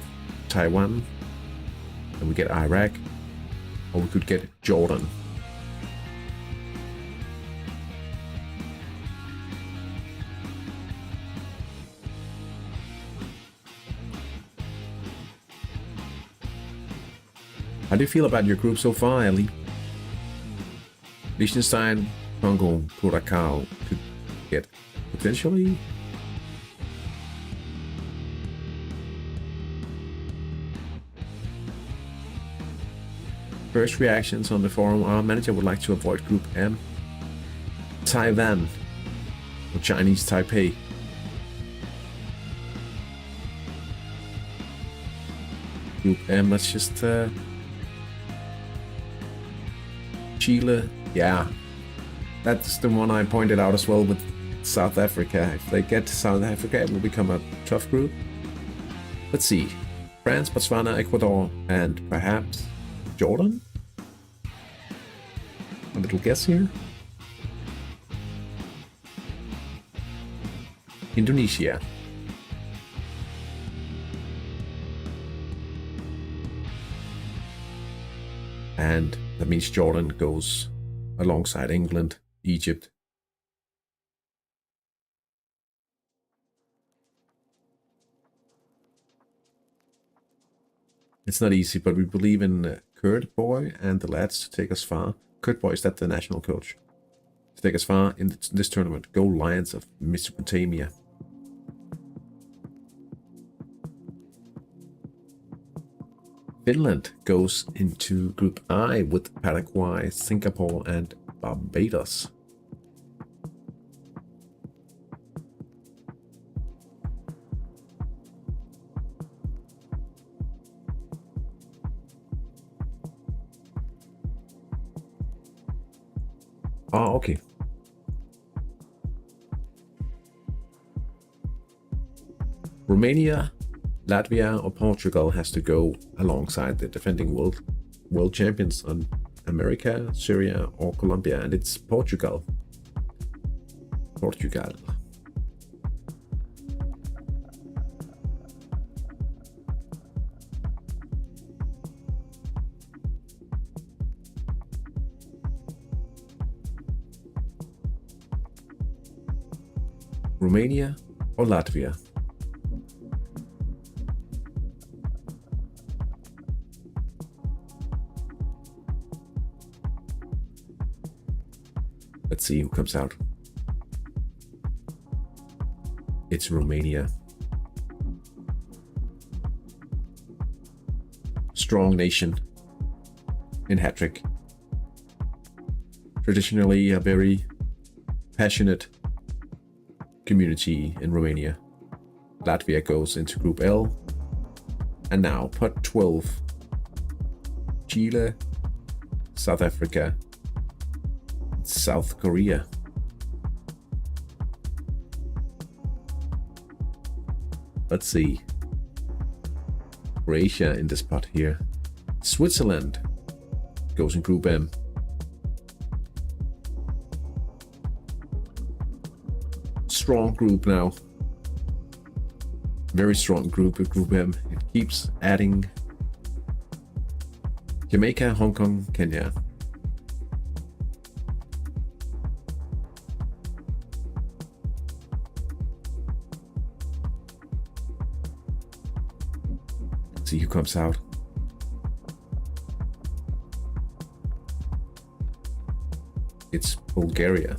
Taiwan, and we get Iraq, or we could get Jordan. How do you feel about your group so far, Ellie? Liechtenstein, Congo, Curacao could get potentially. First reactions on the forum: our manager would like to avoid Group M. Taiwan or Chinese Taipei. Group M, let's just Chile, yeah, that's the one I pointed out as well with South Africa. If they get to South Africa, it will become a tough group. Let's see, France, Botswana, Ecuador, and perhaps Jordan? A little guess here. Indonesia. And that means Jordan goes alongside England, Egypt. It's not easy, but we believe in Kurt Boy and the lads to take us far. Kurt Boy, is that the national coach? To take us far in this tournament. Go Lions of Mesopotamia. Finland goes into Group I with Paraguay, Singapore, and Barbados. Oh, okay. Romania, Latvia, or Portugal has to go alongside the defending world champions on America, Syria, or Colombia, and it's Portugal. Portugal. Romania or Latvia? Let's see who comes out. It's Romania. Strong nation in hat-trick. Traditionally a very passionate community in Romania. Latvia goes into Group L. And now pot 12. Chile, South Africa, South Korea. Let's see. Croatia in this pot here. Switzerland goes in Group M. Strong group now. Very strong group with Group M. It keeps adding. Jamaica, Hong Kong, Kenya. Let's see who comes out. It's Bulgaria.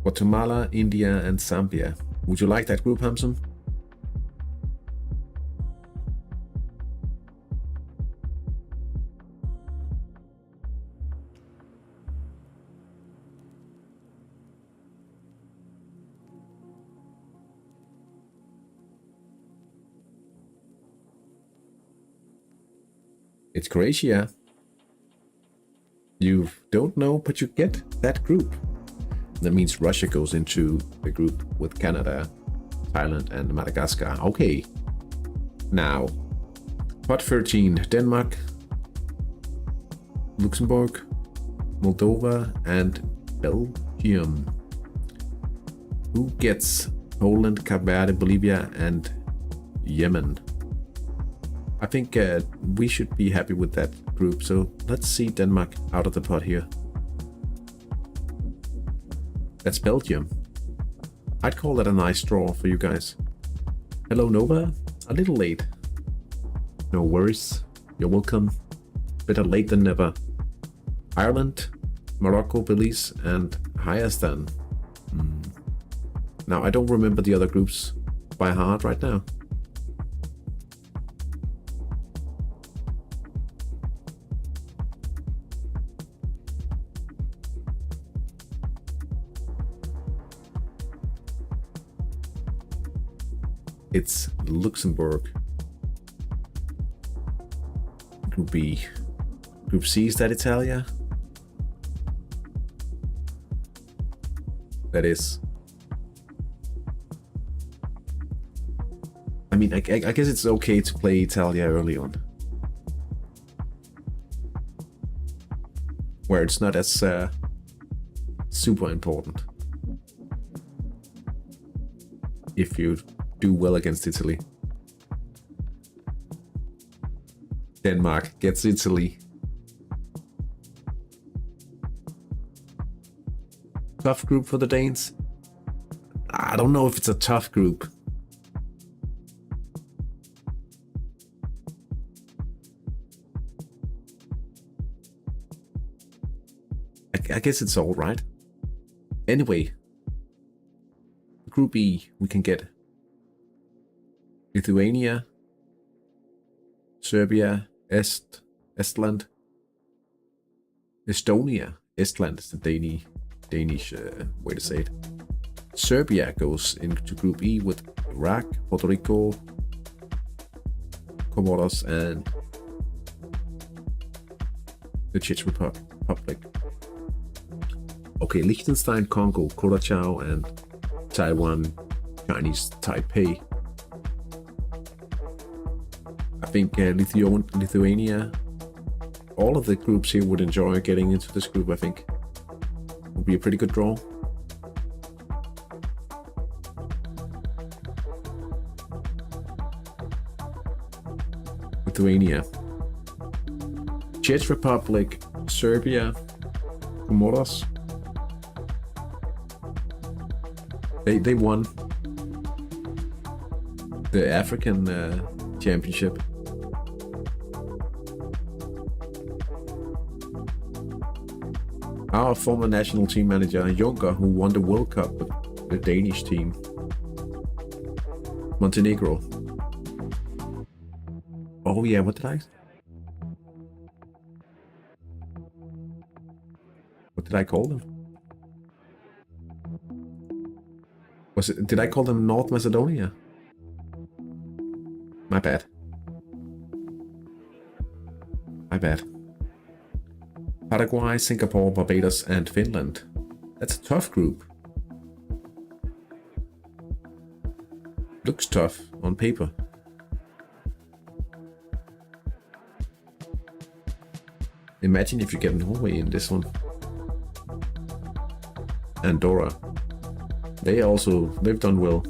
Guatemala, India, and Zambia. Would you like that group, Hamson? It's Croatia. You don't know, but you get that group. That means Russia goes into the group with Canada, Thailand, and Madagascar. Okay. Now, pot 13, Denmark, Luxembourg, Moldova, and Belgium. Who gets Poland, Cape Verde, Bolivia, and Yemen? I think we should be happy with that group. So let's see Denmark out of the pot here. That's Belgium. I'd call that a nice draw for you guys. Hello, Nova. A little late. No worries. You're welcome. Better late than never. Ireland, Morocco, Belize, and Hayastan. Now, I don't remember the other groups by heart right now. It's Luxembourg. Group B. Group C, is that Italia? That is. I mean, I guess it's okay to play Italia early on. Where it's not as super important. If you do well against Italy. Denmark gets Italy. Tough group for the Danes? I don't know if it's a tough group. I guess it's all right. Anyway, Group E, we can get Lithuania, Serbia, Estland, Estonia. Estland is the Danish way to say it. Serbia goes into Group E with Iraq, Puerto Rico, Comoros, and the Czech Republic. Okay, Liechtenstein, Congo, Curacao, and Taiwan, Chinese Taipei. I think Lithuania, all of the groups here would enjoy getting into this group. I think would be a pretty good draw. Lithuania, Czech Republic, Serbia, Comoros. They won the African championship. Our former national team manager Juncker, who won the World Cup with the Danish team. Montenegro. Oh yeah, what did I call them? Did I call them North Macedonia? My bad. Paraguay, Singapore, Barbados, and Finland. That's a tough group. Looks tough on paper. Imagine if you get Norway in this one. Andorra. They've done well.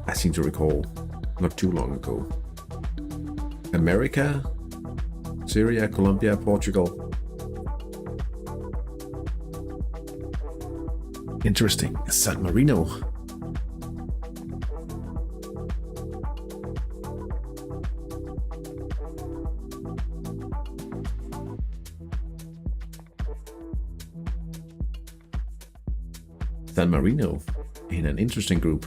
I seem to recall not too long ago. America, Syria, Colombia, Portugal. Interesting. San Marino. San Marino in an interesting group.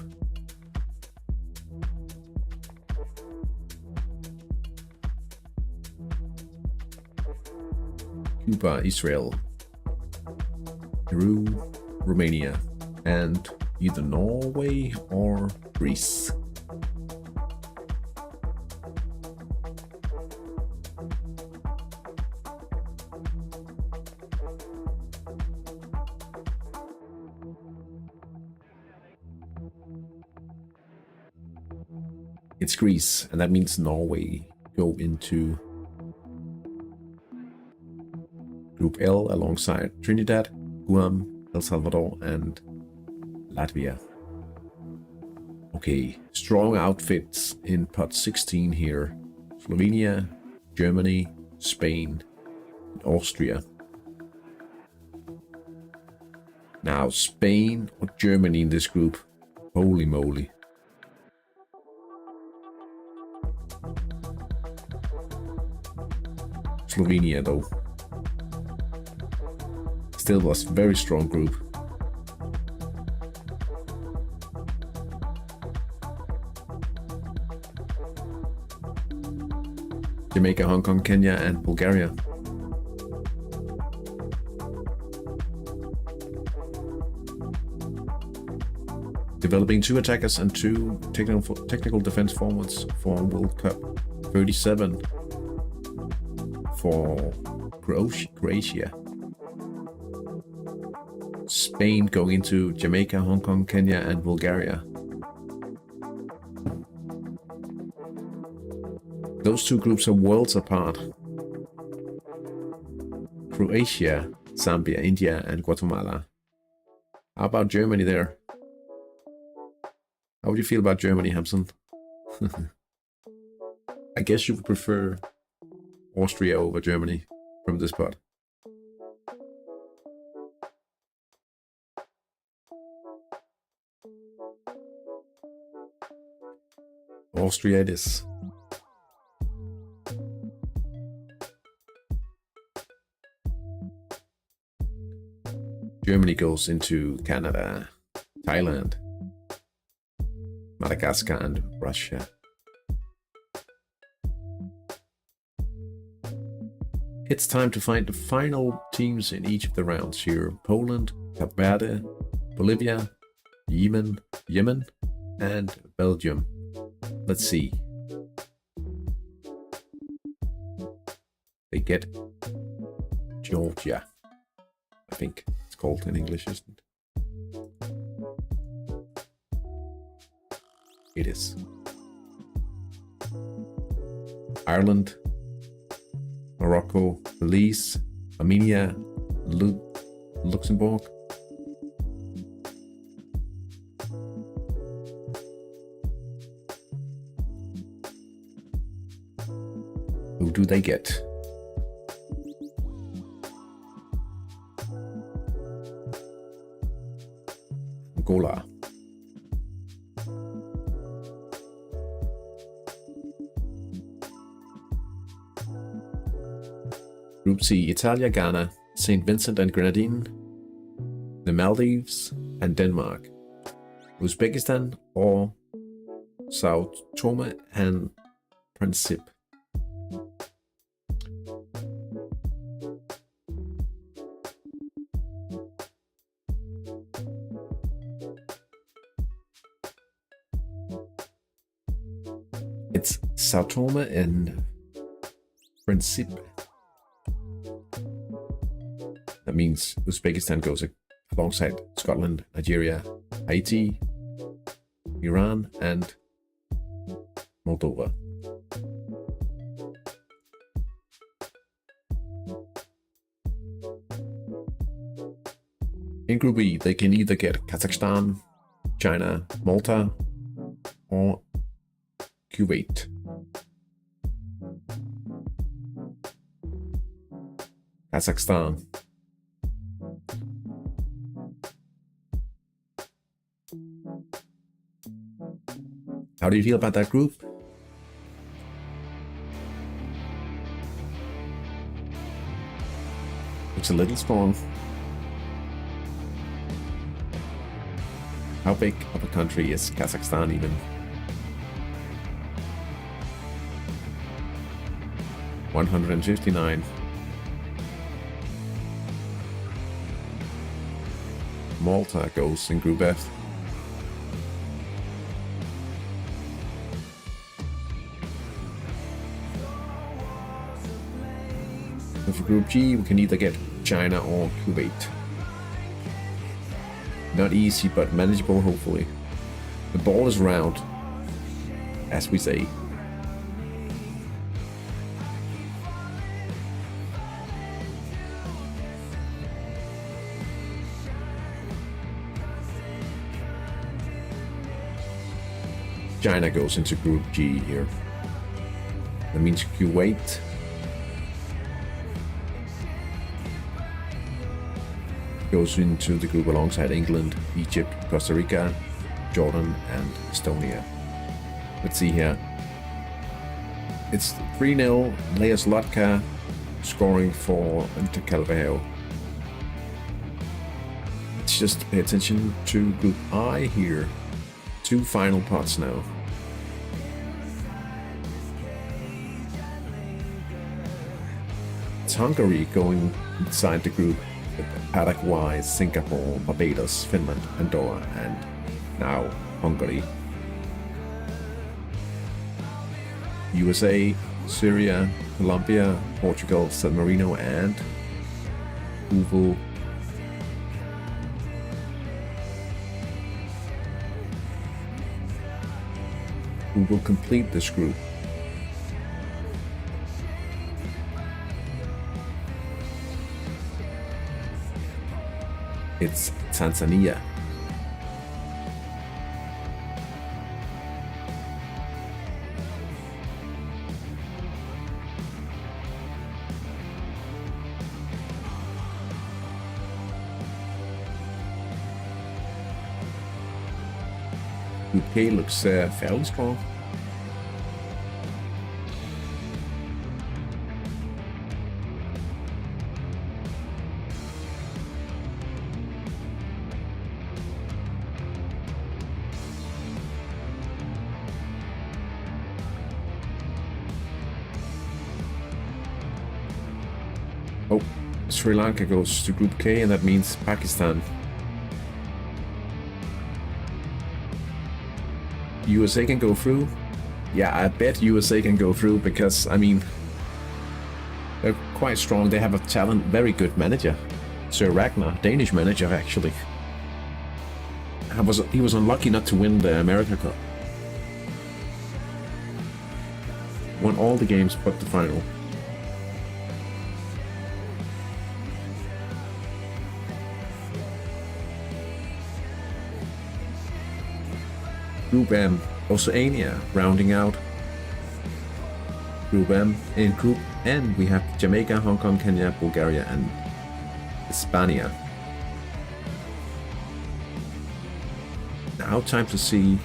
Cuba, Israel, Peru, Romania, and either Norway or Greece. It's Greece, and that means Norway go into Group L alongside Trinidad, Guam, El Salvador, and Latvia. Okay, strong outfits in pot 16 here. Slovenia, Germany, Spain, and Austria. Now, Spain or Germany in this group. Holy moly. Slovenia though. Still was a very strong group. Jamaica, Hong Kong, Kenya, and Bulgaria. Developing 2 attackers and 2 technical defense forwards for World Cup. 37 for Croatia. Spain going into Jamaica, Hong Kong, Kenya, and Bulgaria. Those 2 groups are worlds apart. Croatia, Zambia, India, and Guatemala. How about Germany there? How would you feel about Germany, Hampson? I guess you would prefer Austria over Germany from this part. Austria it is. Germany goes into Canada, Thailand, Madagascar, and Russia. It's time to find the final teams in each of the rounds here. Poland, Cape Verde, Bolivia, Yemen, and Belgium. Let's see. They get Georgia. I think it's called in English, isn't it? It is. Ireland, Morocco, Belize, Armenia, Luxembourg. Who do they get? Angola. Group C, Italia, Ghana, St. Vincent and Grenadine, the Maldives, and Denmark. Uzbekistan or Sao Tome and Principe. It's Sao Tome and Principe. That means Uzbekistan goes alongside Scotland, Nigeria, Haiti, Iran, and Moldova. In Group E, they can either get Kazakhstan, China, Malta, or Kuwait. Kazakhstan. How do you feel about that group? Looks a little strong. How big of a country is Kazakhstan even? $159. Malta goes in Group F. So for Group G, we can either get China or Kuwait. Not easy, but manageable, hopefully. The ball is round, as we say. China goes into Group G here. That means Kuwait goes into the group alongside England, Egypt, Costa Rica, Jordan, and Estonia. Let's see here. It's 3-0, Leas Lotka scoring for Inter Calveo. Let's just pay attention to Group I here. 2 final pots now. It's Hungary going inside the group with Paraguay, Singapore, Barbados, Finland, Andorra, and now Hungary. USA, Syria, Colombia, Portugal, San Marino, and Uvo. Who will complete this group? It's Tanzania. Group K looks fairly strong. Oh, Sri Lanka goes to Group K, and that means Pakistan. USA can go through. Yeah, I bet USA can go through because, I mean, they're quite strong. They have a talent, very good manager. Sir Ragnar, Danish manager, actually. He was unlucky not to win the America Cup. Won all the games but the final. Group M, Oceania, rounding out Group M. In Group N, we have Jamaica, Hong Kong, Kenya, Bulgaria, and Hispania. Now time to see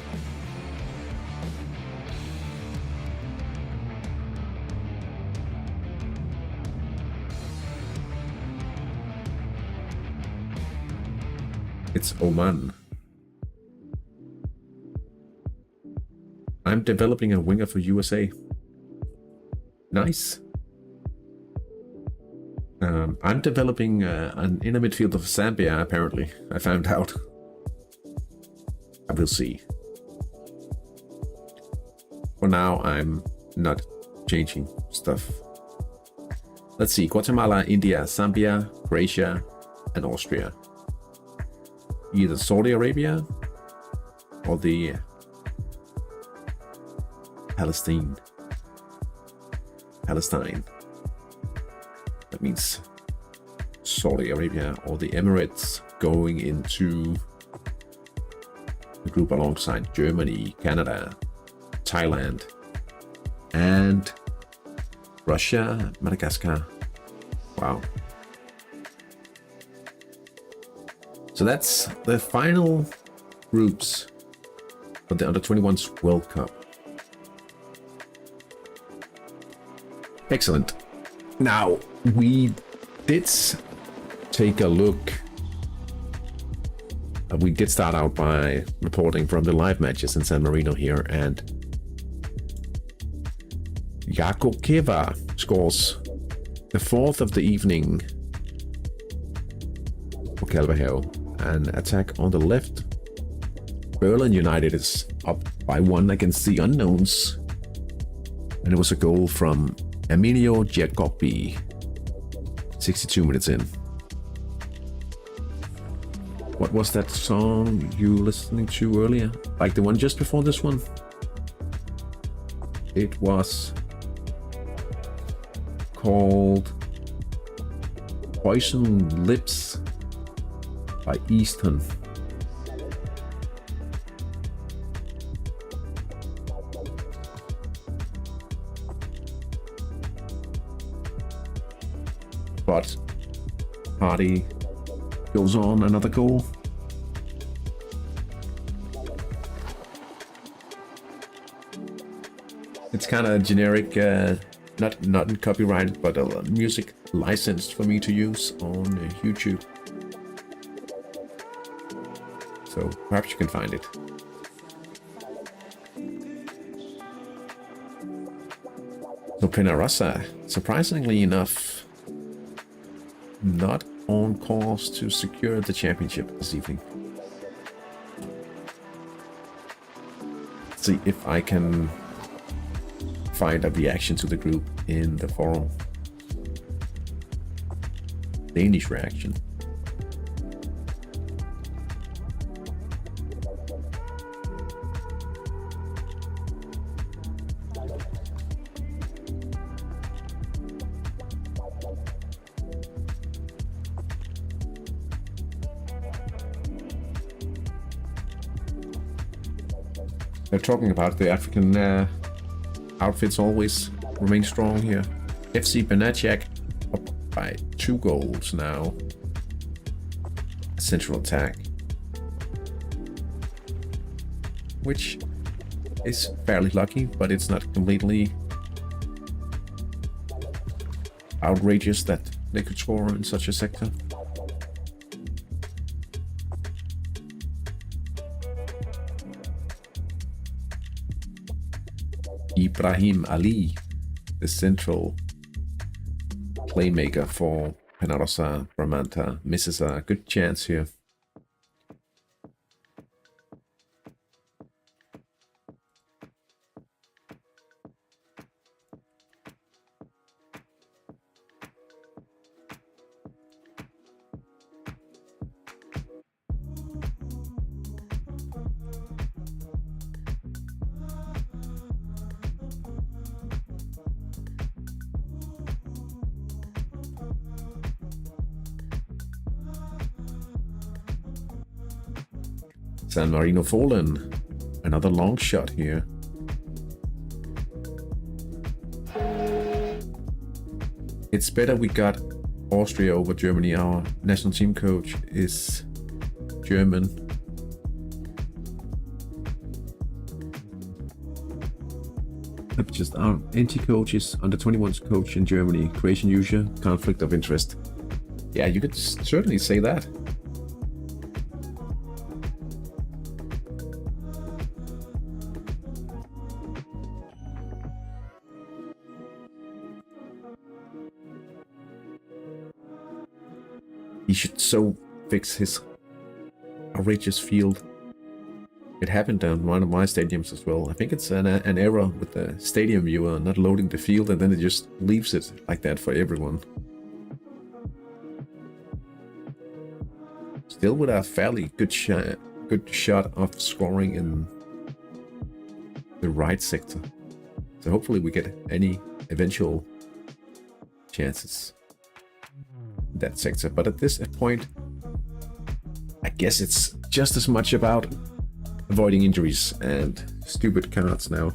it's Oman. I'm developing a winger for USA. Nice. I'm developing an inner midfield of Zambia, apparently. I found out. I will see. For now, I'm not changing stuff. Let's see. Guatemala, India, Zambia, Croatia, and Austria. Either Saudi Arabia or the Palestine. That means Saudi Arabia or the Emirates going into the group alongside Germany, Canada, Thailand, and Russia, Madagascar. Wow. So that's the final groups for the Under-21's World Cup. Excellent. Now, we did take a look. We did start out by reporting from the live matches in San Marino here, and Jakobkeva scores the fourth of the evening for Calvaheo. An attack on the left. Berlin United is up by 1 against the Unknowns, and it was a goal from Emilio Giacoppi, 62 minutes in. What was that song you were listening to earlier? Like the one just before this one? It was called Poison Lips by Easton. But party goes on, another goal. It's kind of generic, not copyrighted, but a music licensed for me to use on YouTube. So perhaps you can find it. So Penarosa, surprisingly enough, not on course to secure the championship this evening. Let's see if I can find a reaction to the group in the forum. Danish reaction. They're talking about the African outfits always remain strong here. FC Benachak up by 2 goals now. Central attack, which is fairly lucky, but it's not completely outrageous that they could score in such a sector. Ibrahim Ali, the central playmaker for Penarosa Bramanta misses a good chance here. San Marino fallen. Another long shot here. It's better we got Austria over Germany. Our national team coach is German. Just our anti-coach is under 21's coach in Germany. Croatian user, conflict of interest. Yeah, you could certainly say that. He should so fix his outrageous field. It happened on one of my stadiums as well. I think it's an error with the stadium viewer not loading the field, and then it just leaves it like that for everyone. Still with a fairly good shot of scoring in the right sector. So hopefully we get any eventual chances in that sector. But at this point, I guess it's just as much about avoiding injuries and stupid cards now.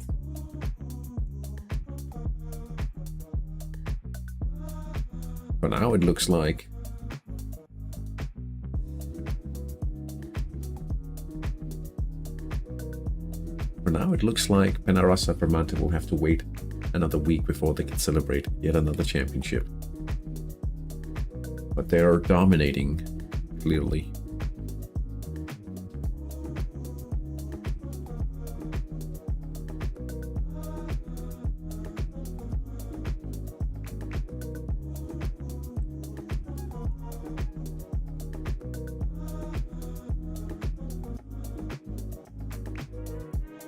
For now it looks like Penarosa Bramanta will have to wait another week before they can celebrate yet another championship. But they are dominating, clearly.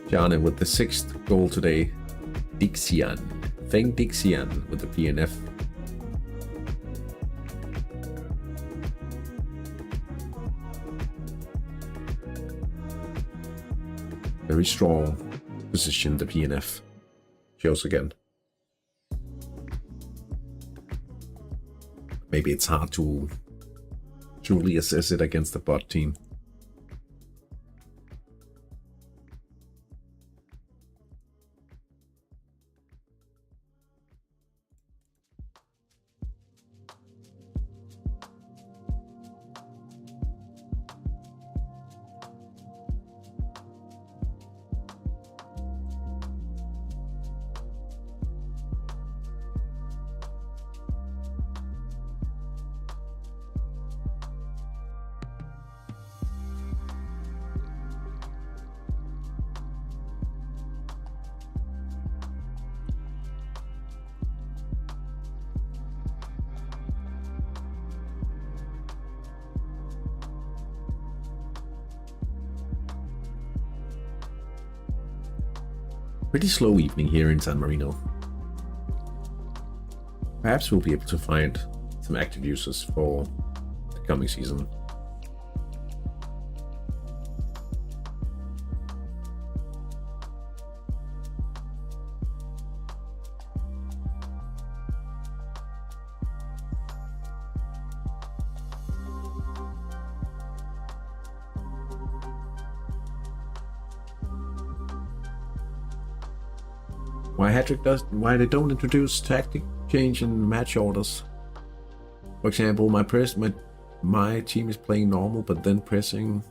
Jane with the 6th goal today. Dixian. Feng Dixian with the PNF. Very strong position, the PNF shows again. Maybe it's hard to truly assess it against the bot team. Pretty slow evening here in San Marino. Perhaps we'll be able to find some active users for the coming season. Why they don't introduce tactic change in match orders. For example, my team is playing normal, but then pressing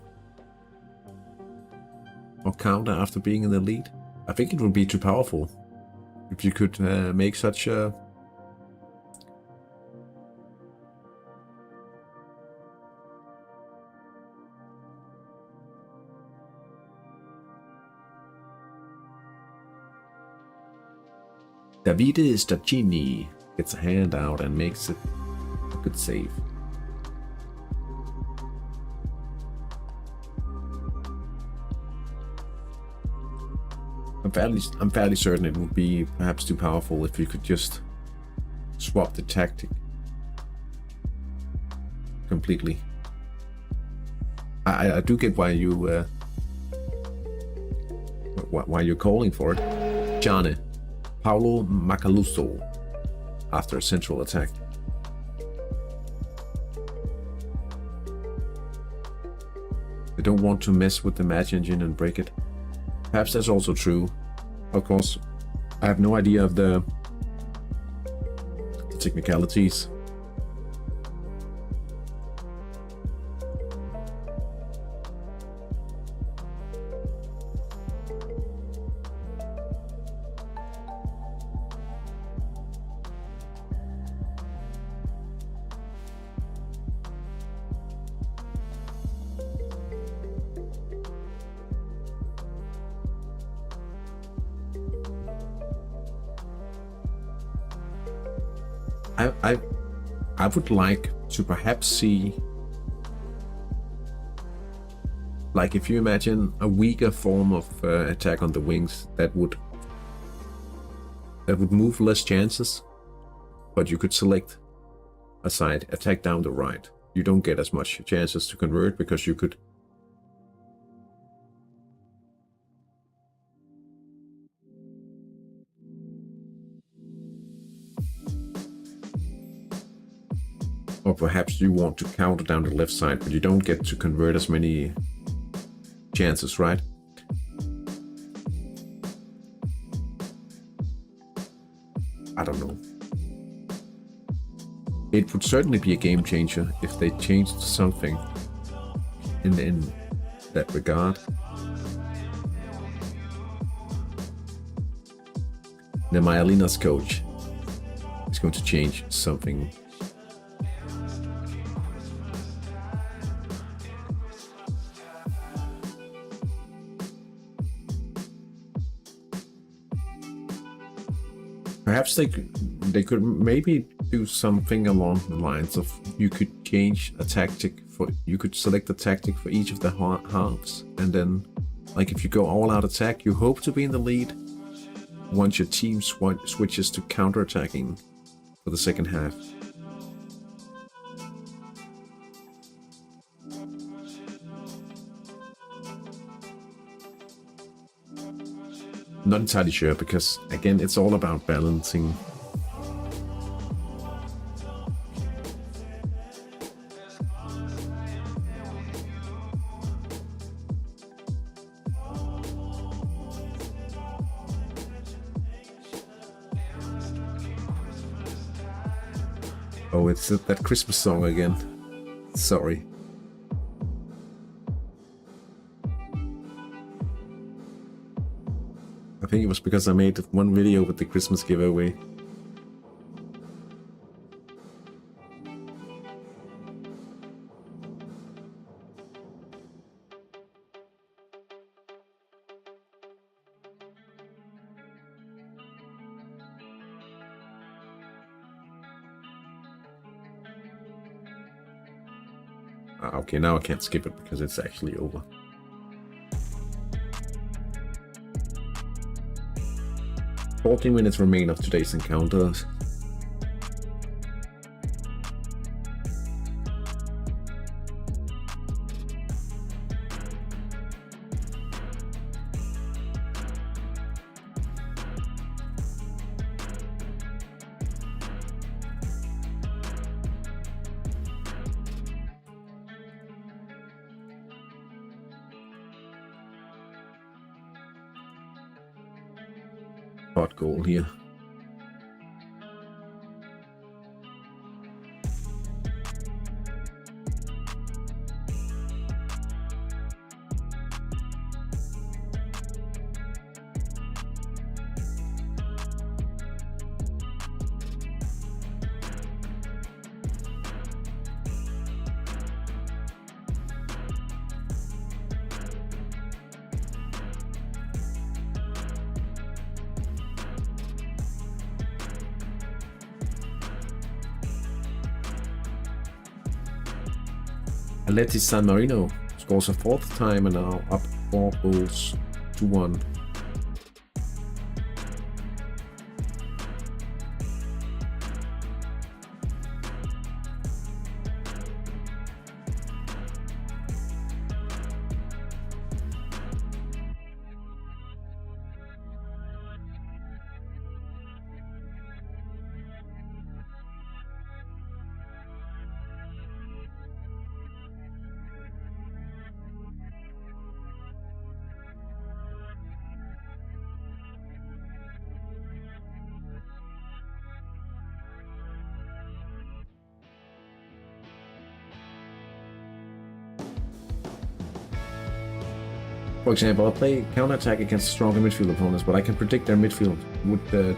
or counter after being in the lead. I think it would be too powerful if you could make such a Davide Stacchini gets a hand out and makes it a good save. I'm fairly certain it would be perhaps too powerful if you could just swap the tactic completely. I do get why you why you're calling for it. Gianni, Paolo Macaluso after a central attack. They don't want to mess with the match engine and break it. Perhaps that's also true. Of course, I have no idea of the technicalities. I would like to perhaps see, like, if you imagine a weaker form of attack on the wings that would move less chances, but you could select a side, attack down the right. You don't get as much chances to convert because you could or perhaps you want to counter down the left side, but you don't get to convert as many chances, right? I don't know. It would certainly be a game changer if they changed something in that regard. The Myalina's coach is going to change something. Perhaps they could maybe do something along the lines of you could change a tactic you could select a tactic for each of the halves, and then, like, if you go all out attack, you hope to be in the lead. Once your team switches to counter-attacking for the second half. Not entirely sure, because again, it's all about balancing. Oh, it's that Christmas song again. Sorry. I think it was because I made one video with the Christmas giveaway. Okay, now I can't skip it because it's actually over. "14 minutes remain of today's encounters. Hot goal here. Aletti San Marino scores a fourth time and now up 4 goals to 1. For example, I'll play counter-attack against stronger midfield opponents, but I can predict their midfield would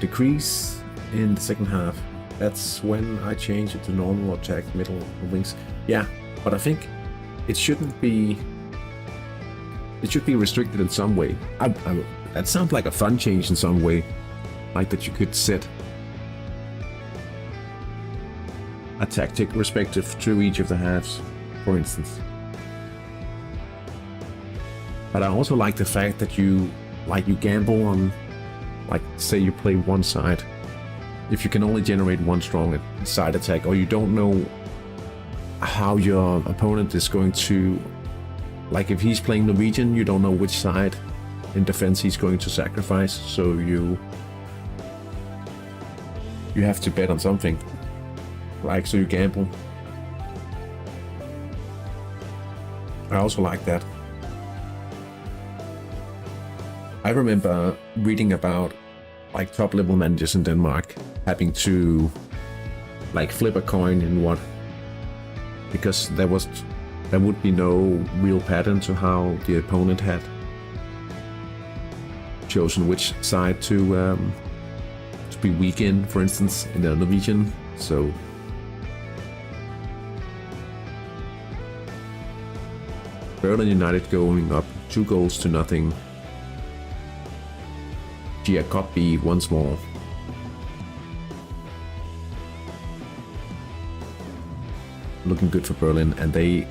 decrease in the second half. That's when I change it to normal attack, middle, or wings. Yeah, but I think it shouldn't be. It should be restricted in some way. That sounds like a fun change in some way, like that you could set a tactic respective to each of the halves, for instance. But I also like the fact that you gamble on, like, say you play one side. If you can only generate one strong side attack, or you don't know how your opponent is going to, like if he's playing Norwegian, you don't know which side in defense he's going to sacrifice, so you have to bet on something. Like, so you gamble. I also like that. I remember reading about like top level managers in Denmark having to like flip a coin in what, because there would be no real pattern to how the opponent had chosen which side to be weak in, for instance, in the Norwegian. So Berlin United going up 2 goals to nothing. Giacoppi once more. Looking good for Berlin, and they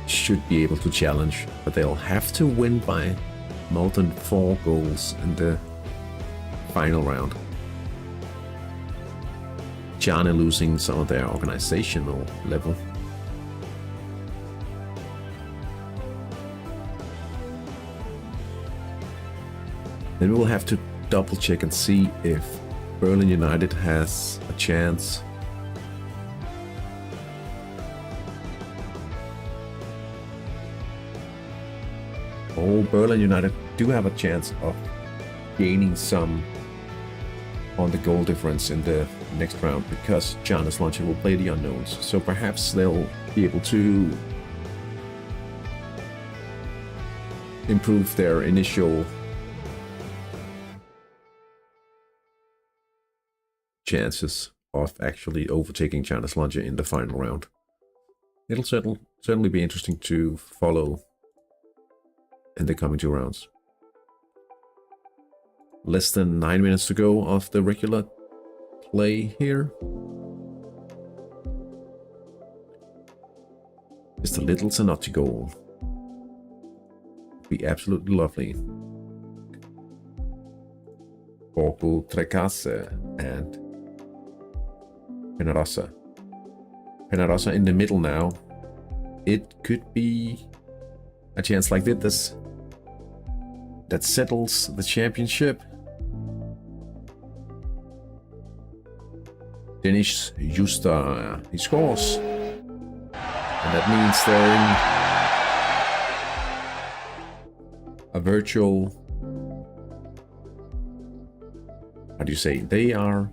should be able to challenge, but they'll have to win by more than 4 goals in the final round. China losing some of their organizational level. Then we will have to double check and see if Berlin United has a chance. Oh, Berlin United do have a chance of gaining some on the goal difference in the next round, because Giannis Launcher will play the unknowns. So perhaps they'll be able to improve their initial chances of actually overtaking Giannis Launcher in the final round. It'll certainly be interesting to follow in the coming 2 rounds. Less than 9 minutes to go of the regular play here. Just a little Zanotti goal. Be absolutely lovely. Borgo Trecasse and Penarosa. Penarosa in the middle now. It could be a chance like this that settles the championship. Dennis Justa, he scores. And that means they're in a virtual, how do you say, they are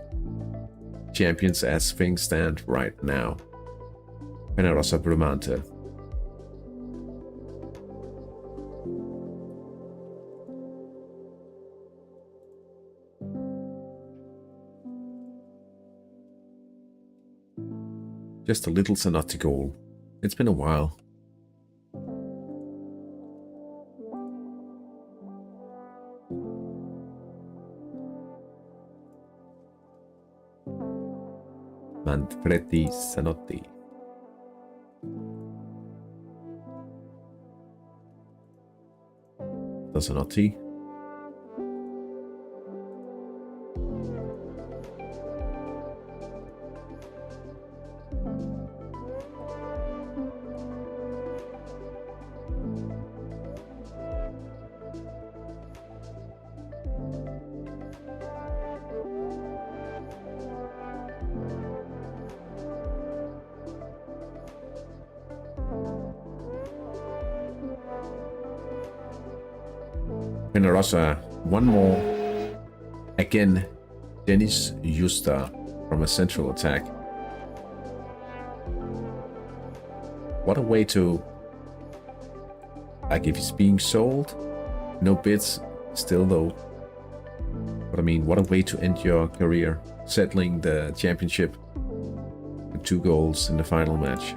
champions as things stand right now. Penarosa Bramante. Just a little Zanotti goal. It's been a while. Manfredi Zanotti. Zanotti. Penarosa, one more. Again, Dennis Justa from a central attack. What a way to... Like, if he's being sold, no bids, still though. But I mean, what a way to end your career, settling the championship with 2 goals in the final match.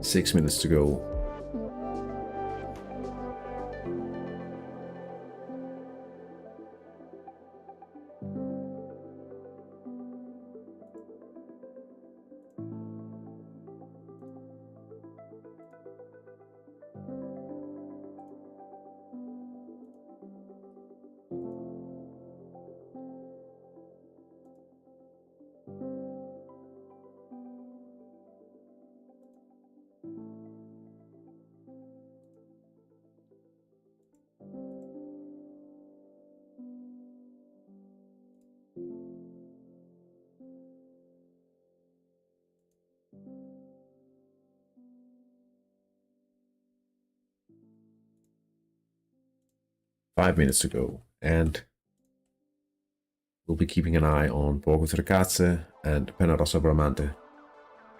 Six minutes to go. Five minutes to go, and we'll be keeping an eye on Borgo Trecazze and Penarosa Bramante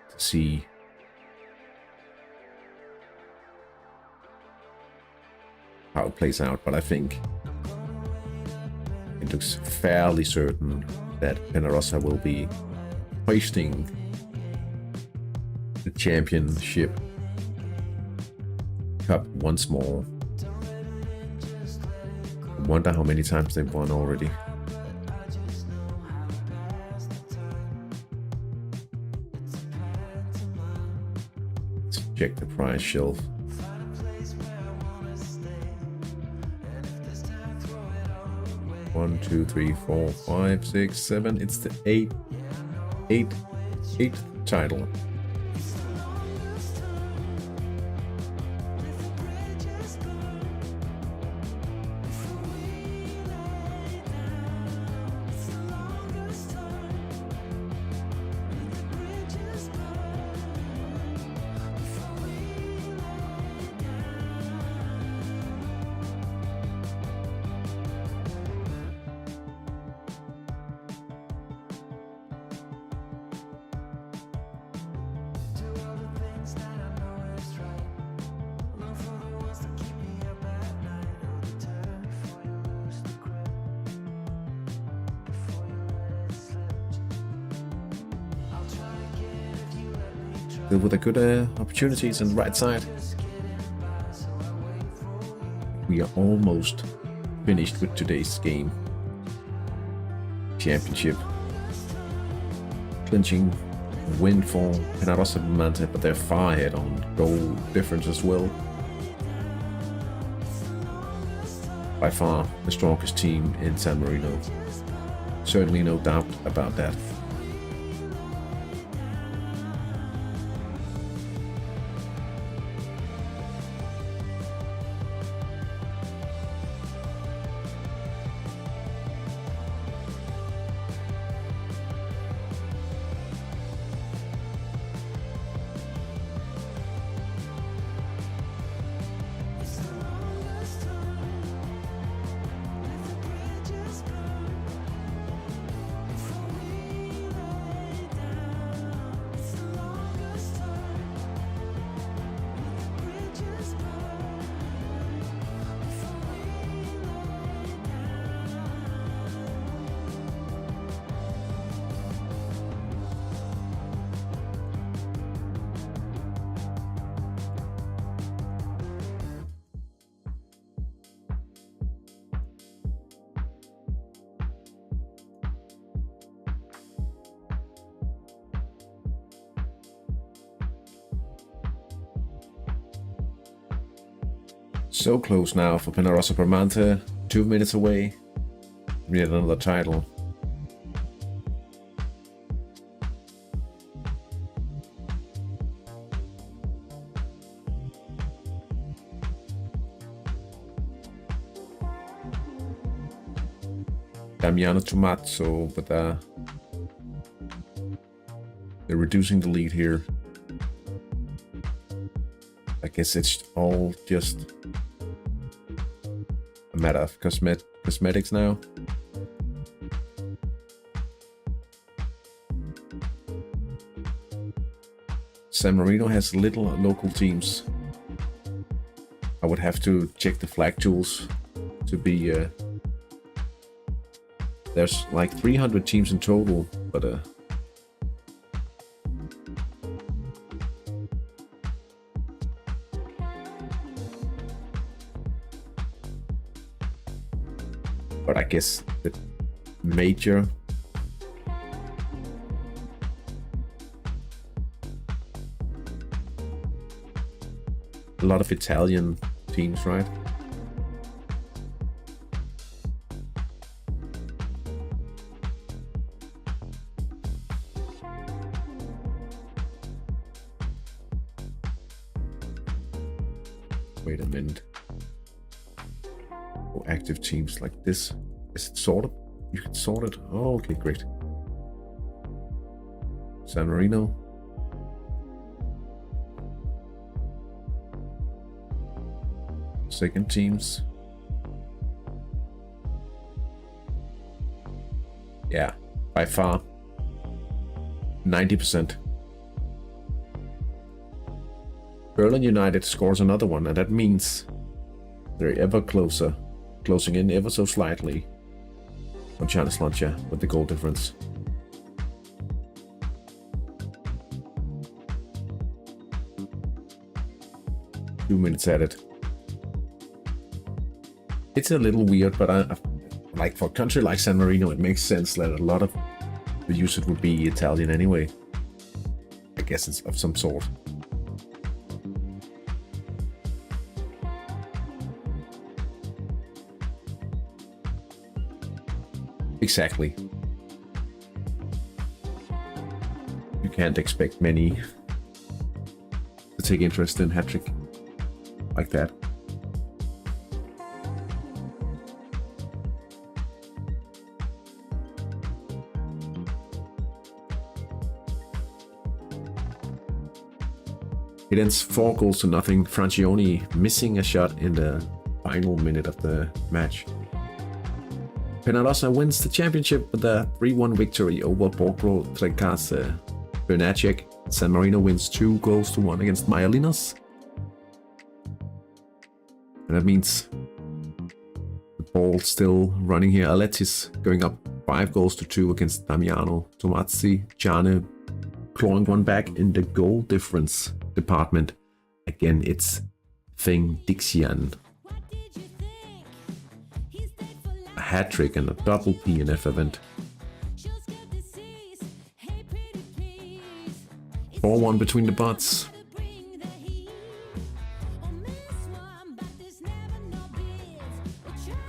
to see how it plays out. But I think it looks fairly certain that Penarosa will be hoisting the championship cup once more. I wonder how many times they've won already. Let's check the prize shelf. One, two, three, four, five, six, seven. It's the eighth title. With the good opportunities on the right side. We are almost finished with today's game. Championship. Clinching win for Penarosa Bramante, but they're far ahead on goal difference as well. By far the strongest team in San Marino. Certainly no doubt about that. So close now for Penarosa Bramante, 2 minutes away from yet another title. Damiano Tommaso, but they're reducing the lead here. I guess it's all just a matter of cosmetics now. San Marino has little local teams. I would have to check the flag tools to be... there's like 300 teams in total, but I guess the major a lot of Italian teams, right? Wait a minute. Oh, active teams like this. Is it sorted? You can sort it. Oh, okay, great. San Marino. Second teams. Yeah, by far. 90%. Berlin United scores another one, and that means they're ever closer, closing in ever so slightly on Czarnoslancia with the goal difference. Two minutes at it. It's a little weird, but I like for a country like San Marino, it makes sense that a lot of the usage would be Italian anyway. I guess it's of some sort. Exactly. You can't expect many to take interest in hat-trick like that. It ends 4-0. Francione missing a shot in the final minute of the match. Penarosa wins the championship with a 3-1 victory over Borgo Trecase. Bernacek. San Marino wins 2-1 against Maialinos. And that means the ball still running here. Aletis going up 5-2 against Damiano Tomazzi. Gianni clawing one back in the goal difference department. Again, it's Feng Dixian. A hat-trick and a double PNF event. 4-1 between the butts.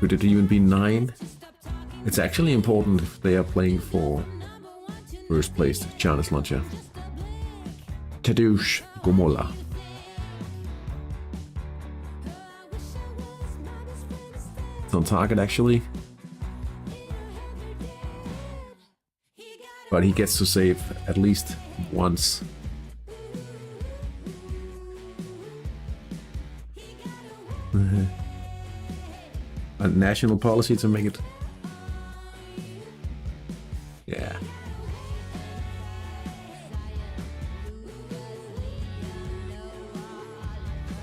Could it even be 9? It's actually important if they are playing for first place Czarnoslancia. Tadeusz Gomola. It's on target actually. But he gets to save at least once. A national policy to make it. Yeah.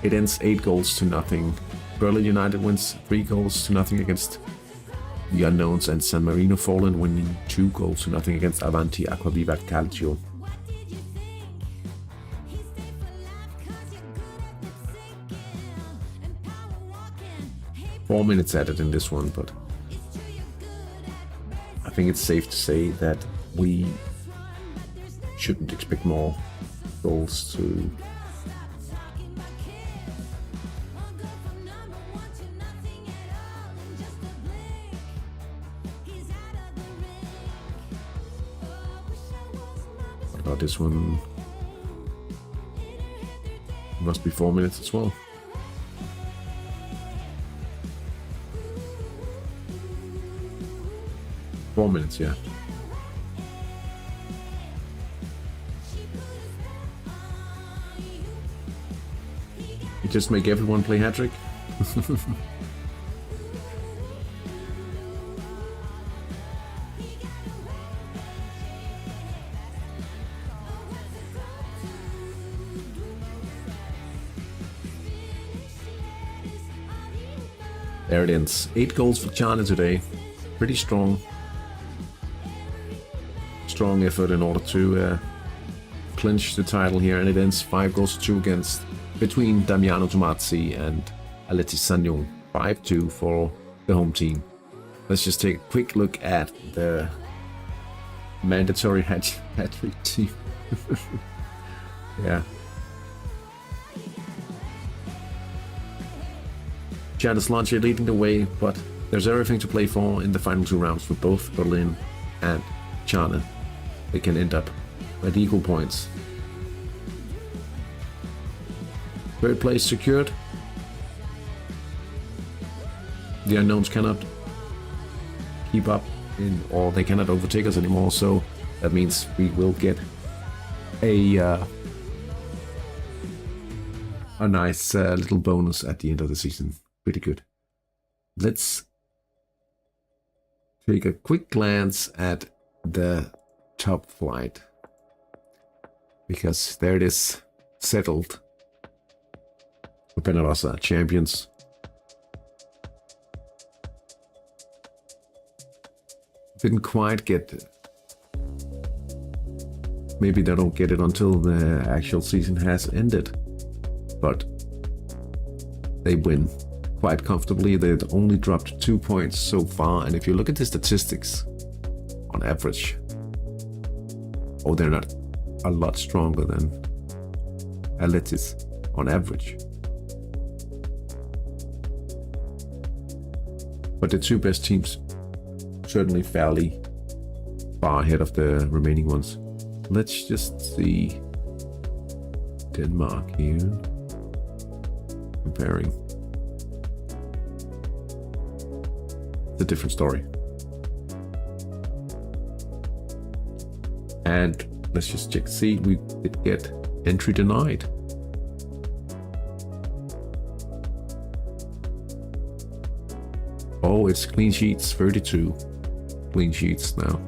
It ends 8-0. Berlin United wins 3-0 against the Unknowns, and San Marino Fallen winning 2-0 against Avanti Acquaviva Calcio. Four minutes added in this one, but I think it's safe to say that we shouldn't expect more goals to Oh, this one must be 4 minutes as well. Four minutes, yeah. You just make everyone play hat-trick. There it ends. 8 goals for China today. Pretty strong. Strong effort in order to clinch the title here, and it ends 5 goals to 2 against between Damiano Tomazzi and Alexis Sagnol. 5-2 for the home team. Let's just take a quick look at the mandatory hat-trick team. Yeah. China's Lanche leading the way, but there's everything to play for in the final 2 rounds for both Berlin and China. They can end up at equal points. Third place secured. The unknowns cannot keep up or they cannot overtake us anymore, so that means we will get a nice little bonus at the end of the season. Pretty good. Let's take a quick glance at the top flight, because there it is, settled. Penarasa champions. Didn't quite get it. Maybe they don't get it until the actual season has ended, but they win quite comfortably. They've only dropped 2 points so far, and if you look at the statistics on average, they're not a lot stronger than Alexis on average. But the 2 best teams certainly fairly far ahead of the remaining ones. Let's just see Denmark here. Comparing. It's a different story. And let's just check, see, we did get entry denied. Oh, it's clean sheets, 32 clean sheets now.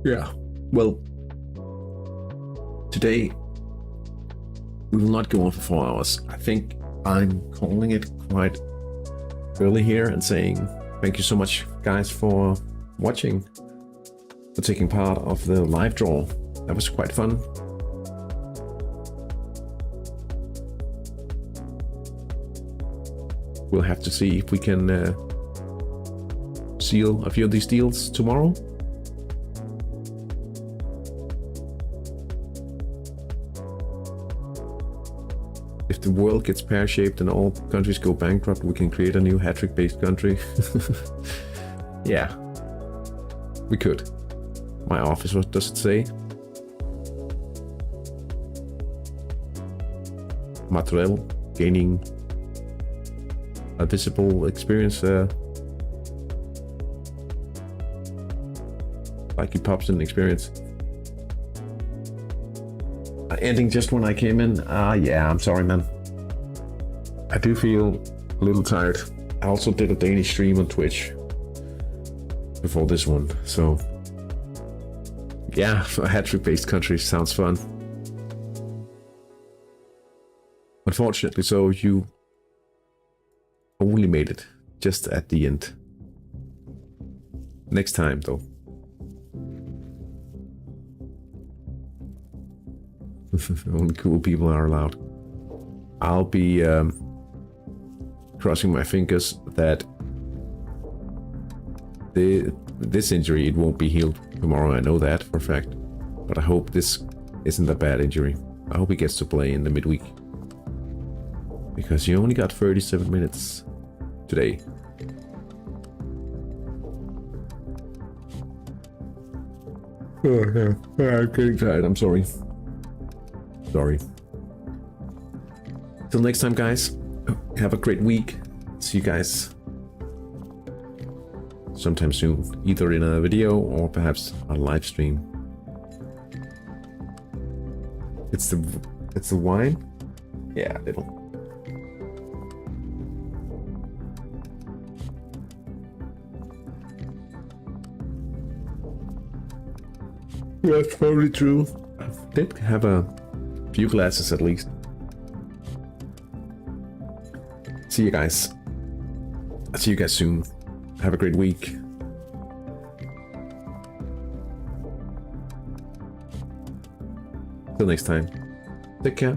Yeah, well, today we will not go on for 4 hours. I think I'm calling it quite early here and saying thank you so much, guys, for watching, for taking part of the live draw. That was quite fun. We'll have to see if we can seal a few of these deals tomorrow. If the world gets pear-shaped and all countries go bankrupt, we can create a new hat-trick based country. Yeah, we could. My office, what does it say? Material, gaining a visible experience. Like he pops in experience. Ending just when I came in. Yeah, I'm sorry, man. I do feel a little tired. I also did a Danish stream on Twitch before this one, so yeah, a hat-trick based country sounds fun. Unfortunately, so you only made it just at the end. Next time, though. Only cool people are allowed. I'll be crossing my fingers that this injury, it won't be healed tomorrow. I know that for a fact. But I hope this isn't a bad injury. I hope he gets to play in the midweek. Because you only got 37 minutes today. Oh, yeah. I'm getting tired. I'm sorry. Sorry. Till next time, guys. Have a great week. See you guys sometime soon. Either in a video or perhaps a live stream. It's the wine? Yeah, a little. That's probably true. I did have a few glasses at least. See you guys. I'll see you guys soon. Have a great week. Till next time. Take care.